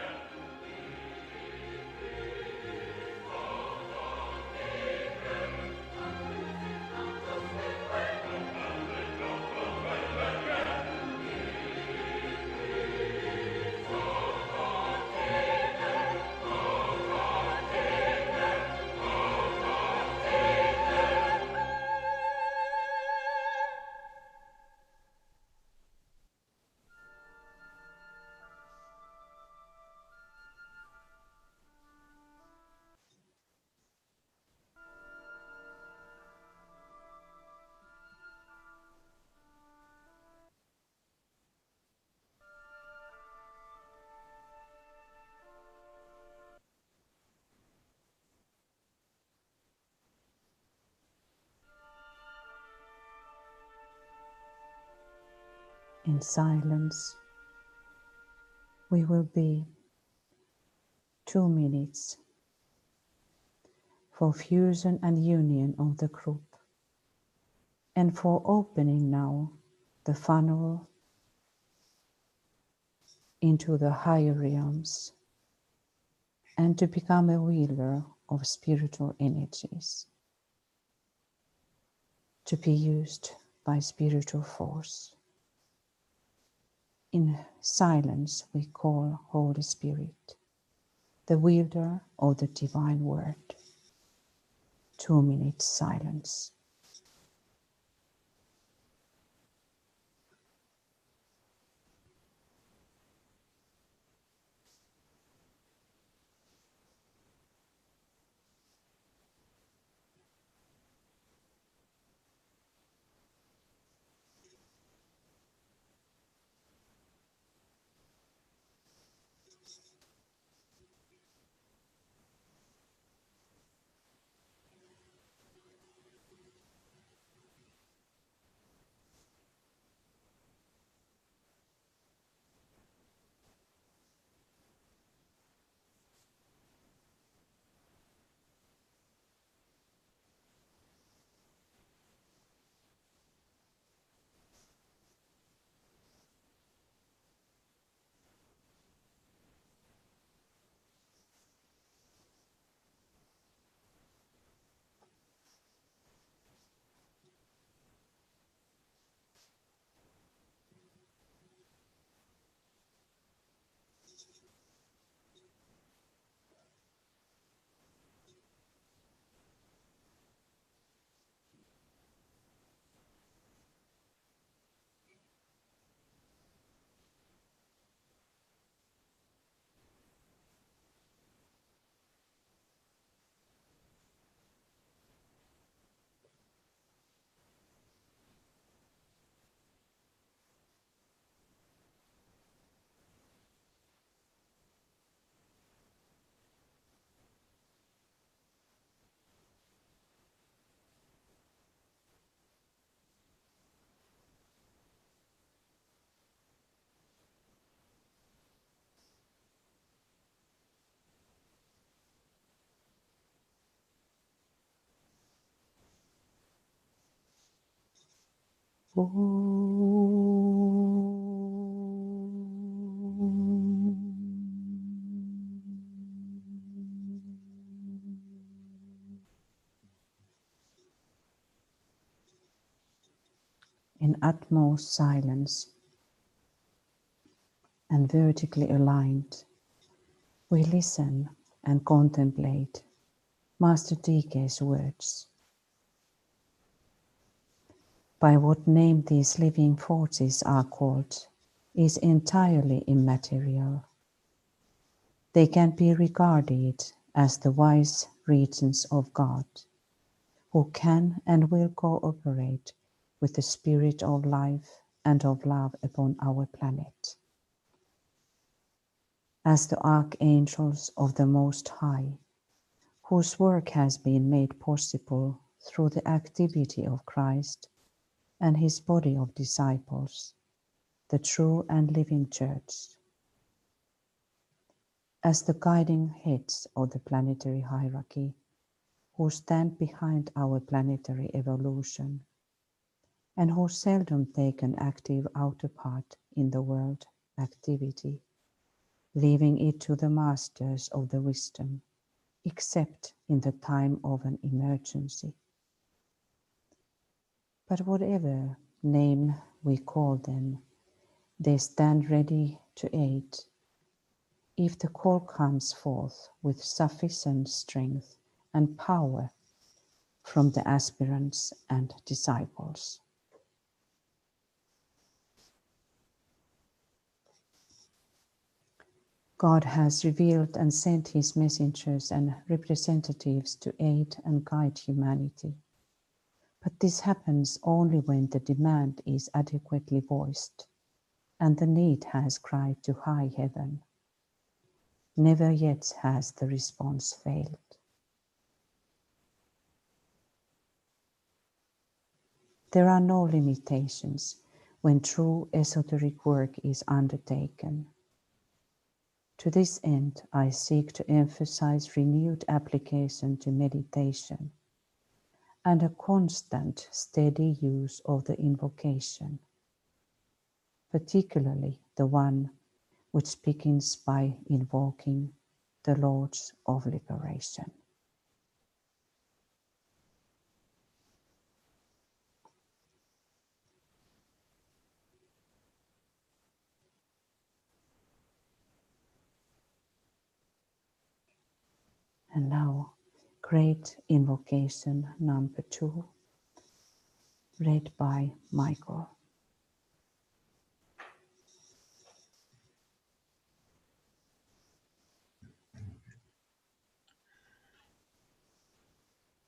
In silence, we will be 2 minutes for fusion and union of the group, and for opening now the funnel into the higher realms and to become a wheeler of spiritual energies, to be used by spiritual force. In silence, we call Holy Spirit, the wielder of the divine word. 2 minutes silence. In utmost silence and vertically aligned, we listen and contemplate Master DK's words. By what name these living forces are called is entirely immaterial. They can be regarded as the wise regents of God, who can and will cooperate with the spirit of life and of love upon our planet. As the archangels of the Most High, whose work has been made possible through the activity of Christ and his body of disciples, the true and living church. As the guiding heads of the planetary hierarchy, who stand behind our planetary evolution, and who seldom take an active outer part in the world activity, leaving it to the masters of the wisdom, except in the time of an emergency. But whatever name we call them, they stand ready to aid if the call comes forth with sufficient strength and power from the aspirants and disciples. God has revealed and sent his messengers and representatives to aid and guide humanity. But this happens only when the demand is adequately voiced and the need has cried to high heaven. Never yet has the response failed. There are no limitations when true esoteric work is undertaken. To this end, I seek to emphasize renewed application to meditation and a constant, steady use of the invocation, particularly the one which begins by invoking the Lords of Liberation. And now, Great Invocation number 2, read by Michael.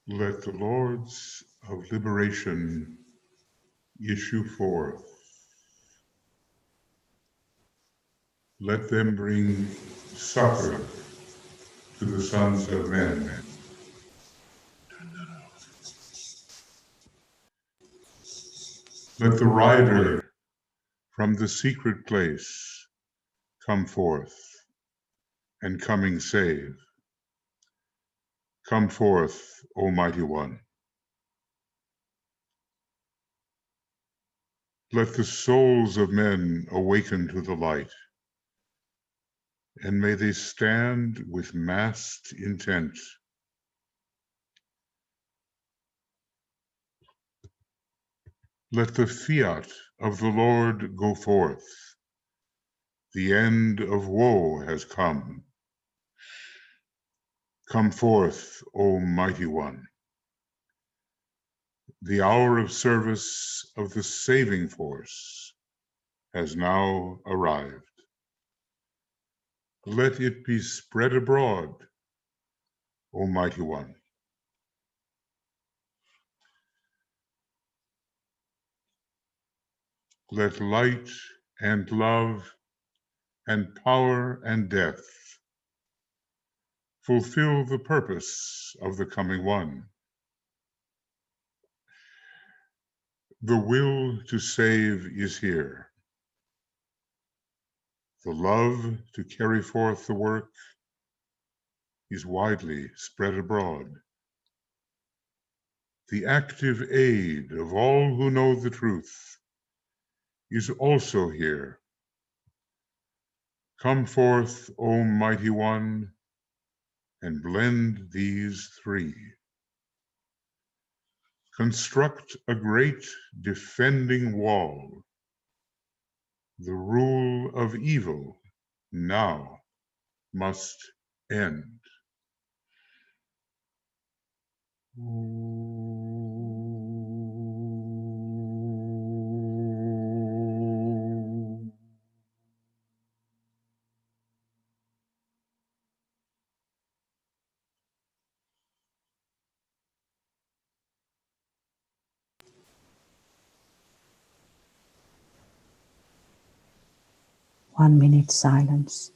Let the Lords of Liberation issue forth. Let them bring succor to the sons of men. Let the rider from the secret place come forth, and coming save. Come forth, O Mighty One. Let the souls of men awaken to the light, and may they stand with massed intent. Let the fiat of the Lord go forth. The end of woe has come. Come forth, O Mighty One. The hour of service of the saving force has now arrived. Let it be spread abroad, O Mighty One. Let light and love and power and death fulfill the purpose of the coming one. The will to save is here. The love to carry forth the work is widely spread abroad. The active aid of all who know the truth is also here. Come forth, O Mighty One, and blend these three. Construct a great defending wall. The rule of evil now must end. One minute silence.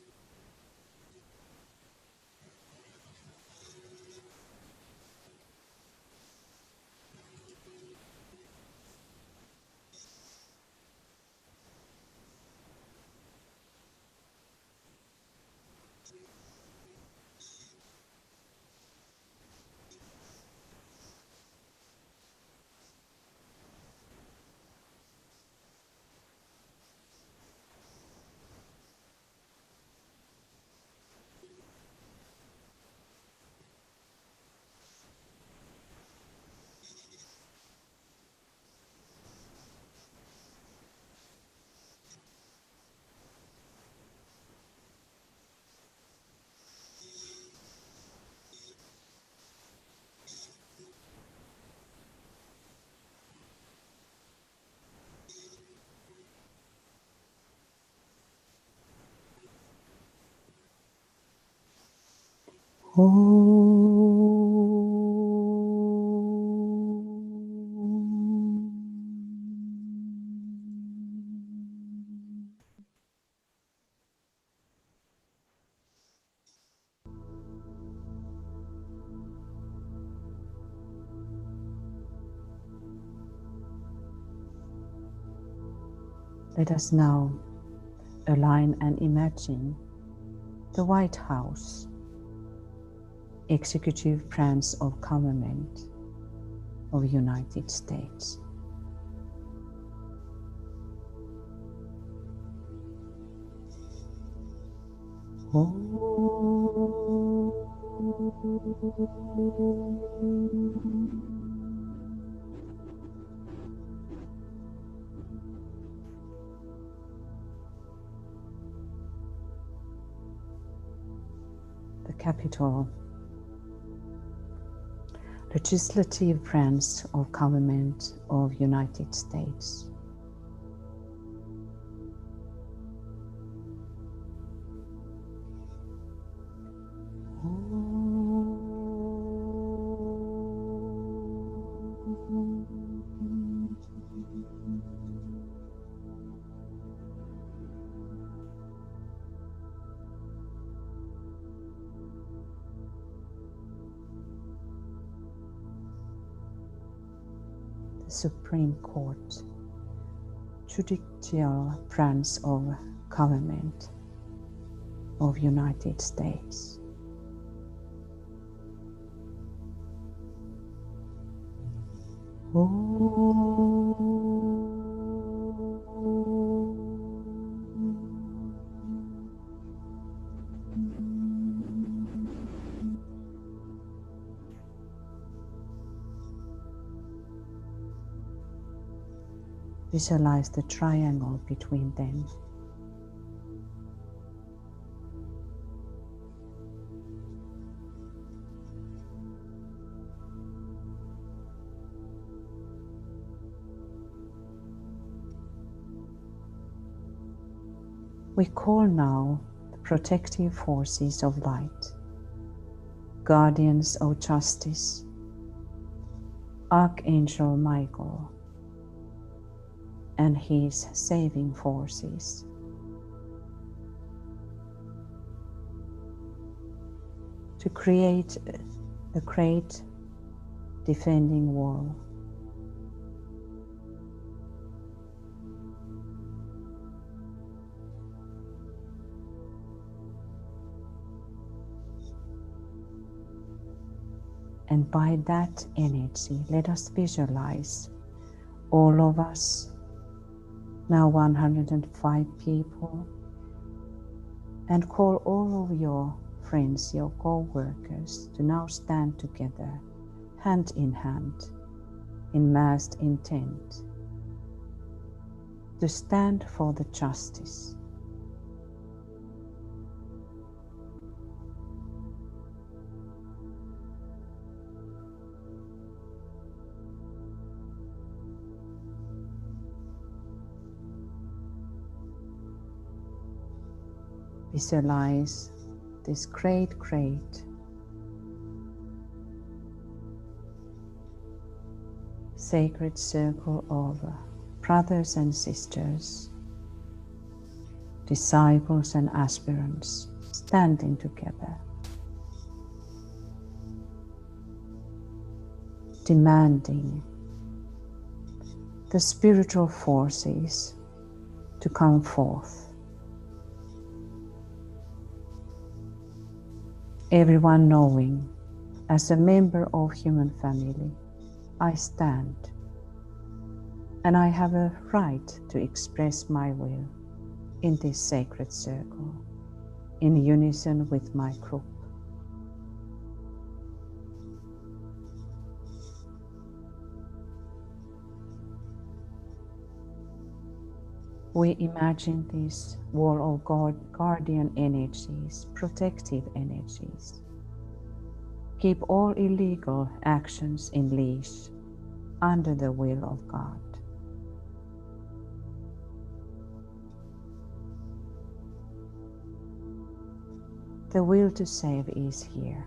Let us now align and imagine the White House, executive branch of government of United States. The Capitol, legislative branch of government of United States. The Supreme Court, judicial branch of government of United States. Visualize the triangle between them. We call now the protective forces of light, guardians of justice, Archangel Michael, and his saving forces. To create a great defending wall. And by that energy, let us visualize all of us, now 105 people, and call all of your friends, your co-workers, to now stand together, hand in hand, in massed intent, to stand for the justice. Visualize this great sacred circle of brothers and sisters, disciples and aspirants standing together, demanding the spiritual forces to come forth. Everyone knowing, as a member of human family, I stand, and I have a right to express my will in this sacred circle, in unison with my group. We imagine this wall of guardian energies, protective energies. Keep all illegal actions in leash under the will of God. The will to save is here.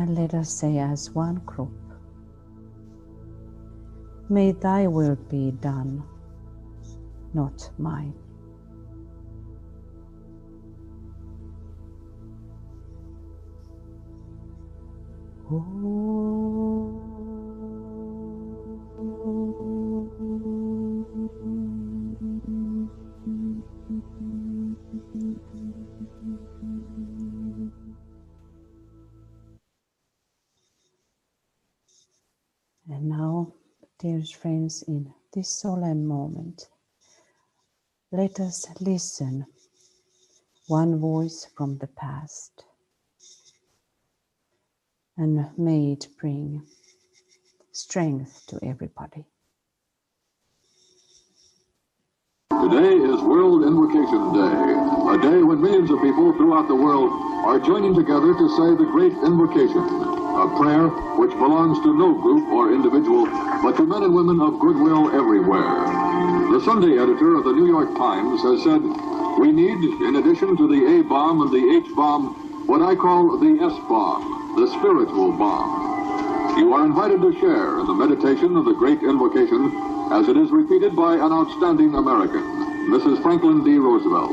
And let us say as one group, may thy will be done, not mine. And now, dear friends, in this solemn moment, let us listen one voice from the past, and may it bring strength to everybody. Today is World Invocation Day, a day when millions of people throughout the world are joining together to say the Great Invocation, a prayer which belongs to no group or individual, but to men and women of goodwill everywhere. The Sunday editor of the New York Times has said, we need, in addition to the A-bomb and the H-bomb, what I call the S-bomb, the spiritual bomb. You are invited to share in the meditation of the Great Invocation as it is repeated by an outstanding American, Mrs. Franklin D. Roosevelt.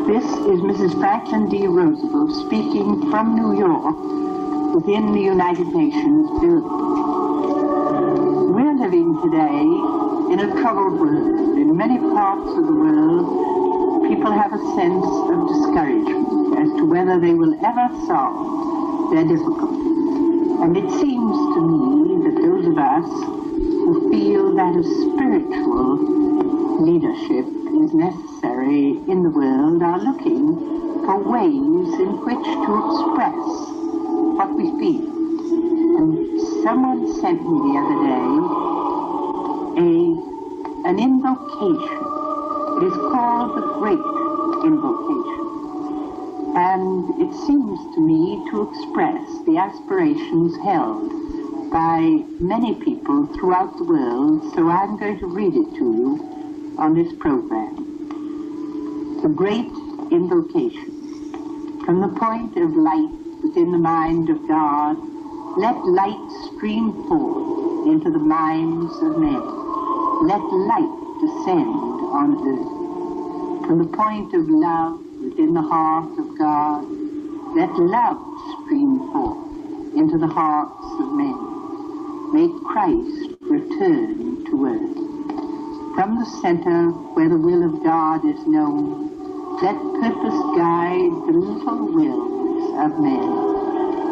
This is Mrs. Franklin D. Roosevelt speaking from New York within the United Nations building. We're living today in a troubled world. In many parts of the world, people have a sense of discouragement as to whether they will ever solve their difficulties. And it seems to me that those of us who feel that a spiritual leadership is necessary in the world are looking for ways in which to express what we feel. And someone sent me the other day an invocation. It is called the Great Invocation. And it seems to me to express the aspirations held by many people throughout the world, so I'm going to read it to you on this program. The Great Invocation. From the point of light within the mind of God, let light stream forth into the minds of men. Let light descend on earth. From the point of love within the heart of God, let love stream forth into the hearts of men. May Christ return to earth. From the center where the will of God is known, let purpose guide the little wills of men,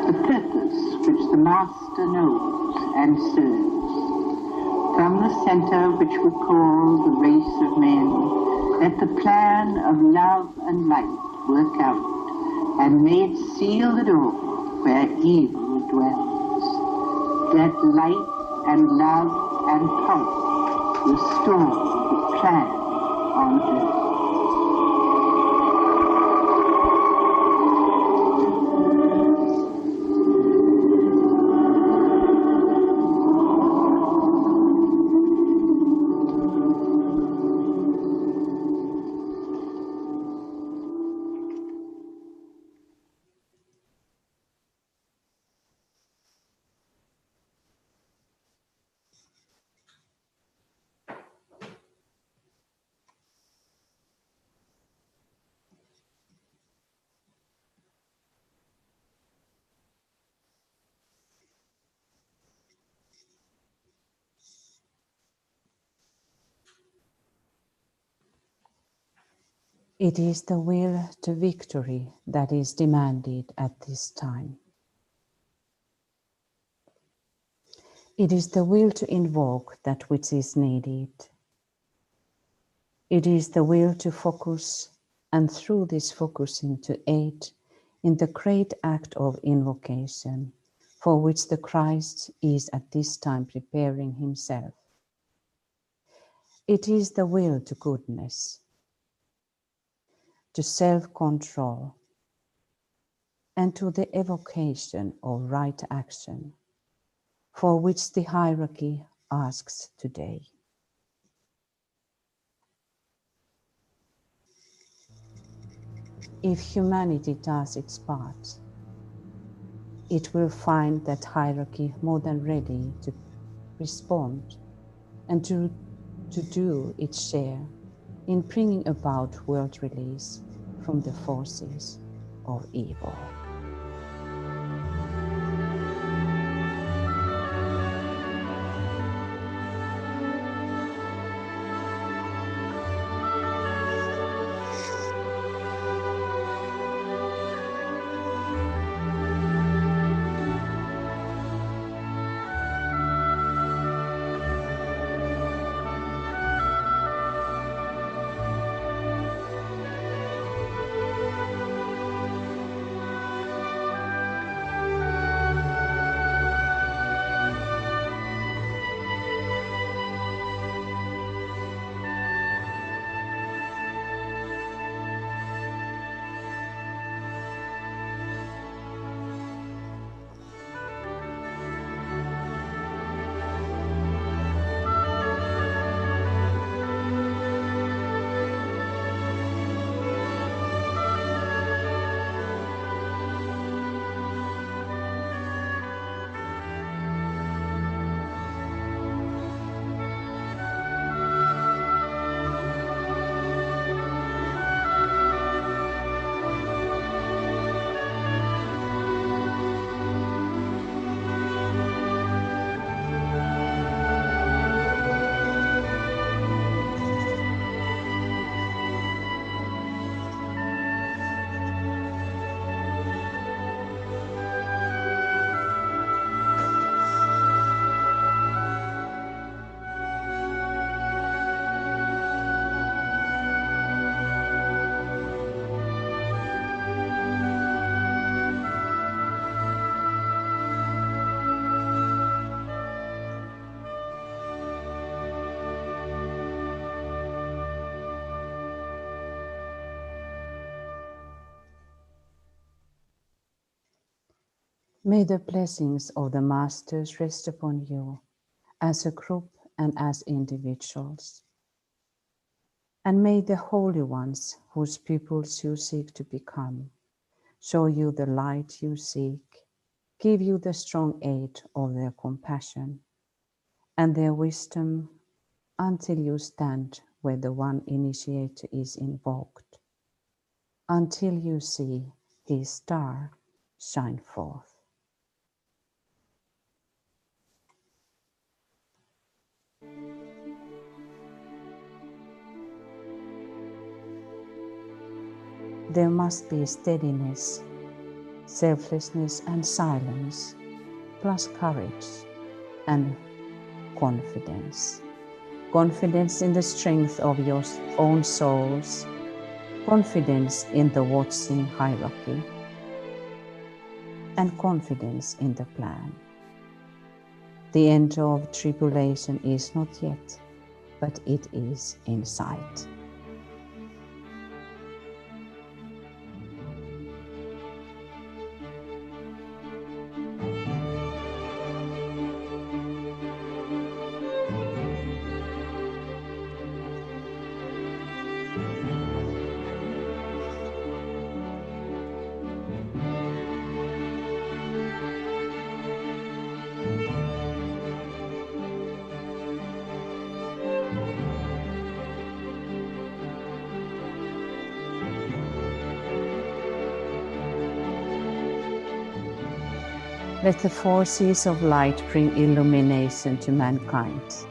the purpose which the Master knows and serves. From the center which we call the race of men, let the plan of love and light work out, and may it seal the door where evil dwells. Let light and love and power restore the plan on earth. It is the will to victory that is demanded at this time. It is the will to invoke that which is needed. It is the will to focus, and through this focusing to aid in the great act of invocation, for which the Christ is at this time preparing himself. It is the will to goodness, to self-control, and to the evocation of right action, for which the hierarchy asks today. If humanity does its part, it will find that hierarchy more than ready to respond and to do its share in bringing about world release from the forces of evil. May the blessings of the Masters rest upon you as a group and as individuals. And may the holy ones whose pupils you seek to become show you the light you seek, give you the strong aid of their compassion and their wisdom until you stand where the one initiator is invoked, until you see his star shine forth. There must be steadiness, selflessness and silence, plus courage and confidence. Confidence in the strength of your own souls, confidence in the watching hierarchy, and confidence in the plan. The end of tribulation is not yet, but it is in sight. Let the forces of light bring illumination to mankind.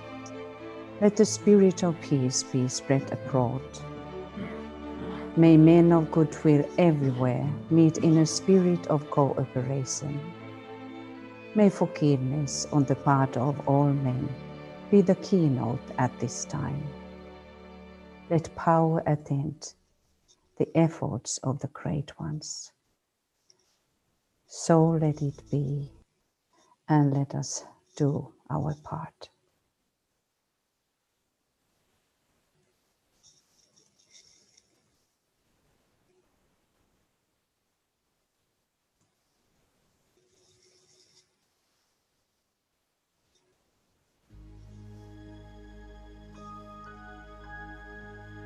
Let the spirit of peace be spread abroad. May men of goodwill everywhere meet in a spirit of cooperation. May forgiveness on the part of all men be the keynote at this time. Let power attend the efforts of the great ones. So let it be, and let us do our part.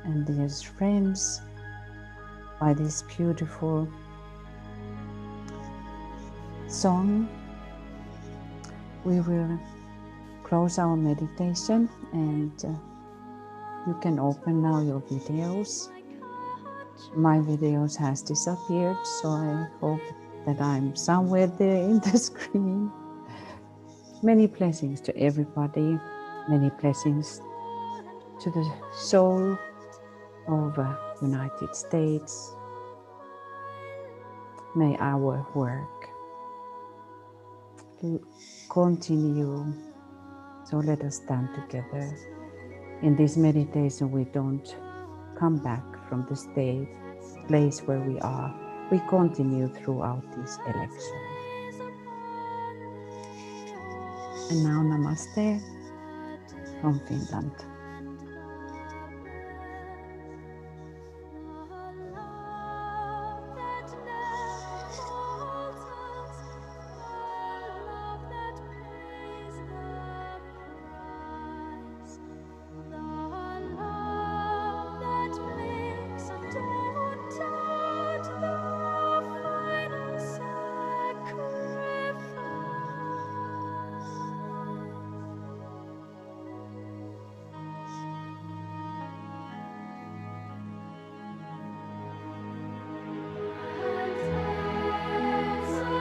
And dear friends, by this beautiful song, we will close our meditation, and you can open now your videos. My videos has disappeared, so I hope that I'm somewhere there in the screen. Many blessings to everybody, many blessings to the soul of United States. May our work to continue. So let us stand together. In this meditation, we don't come back from the place where we are. We continue throughout this election. And now namaste from Finland.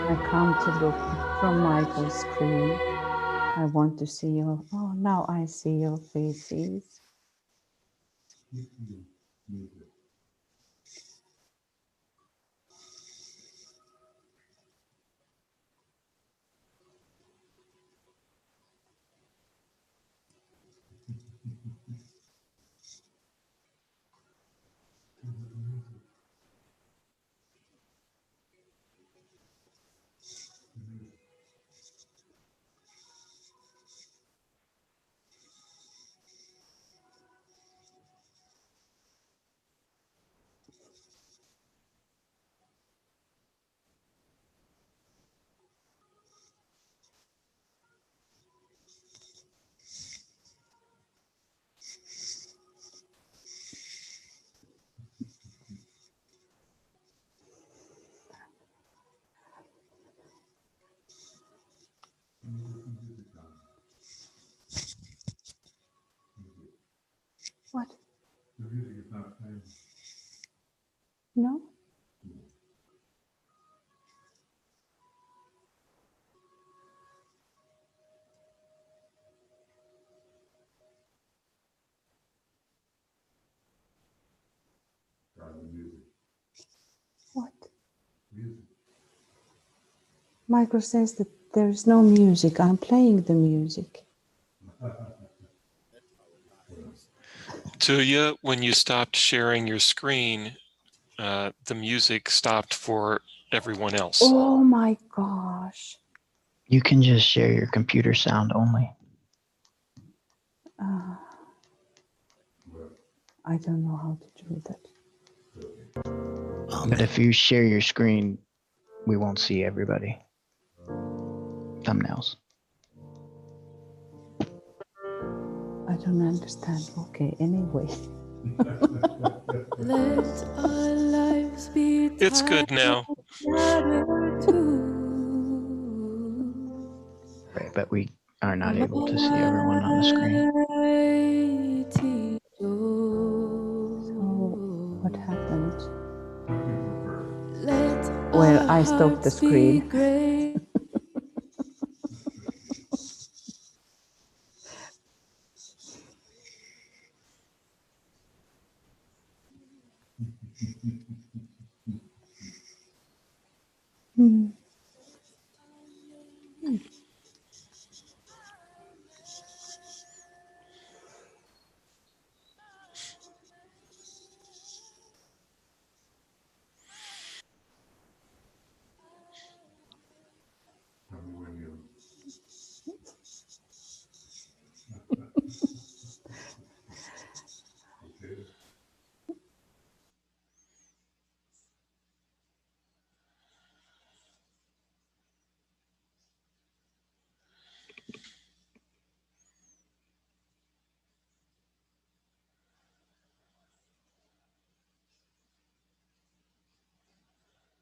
I come to look from Michael's screen. I want to see your, oh, now I see your faces. What? No? What? Michael says that there is no music. I'm playing the music. Tuya, when you stopped sharing your screen, the music stopped for everyone else. Oh my gosh. You can just share your computer sound only. I don't know how to do that. But if you share your screen, we won't see everybody. Thumbnails. I don't understand. Okay, anyway. Let our lives be It's good now. Right, but we are not able to see everyone on the screen. So what happened? Well, I stopped the screen.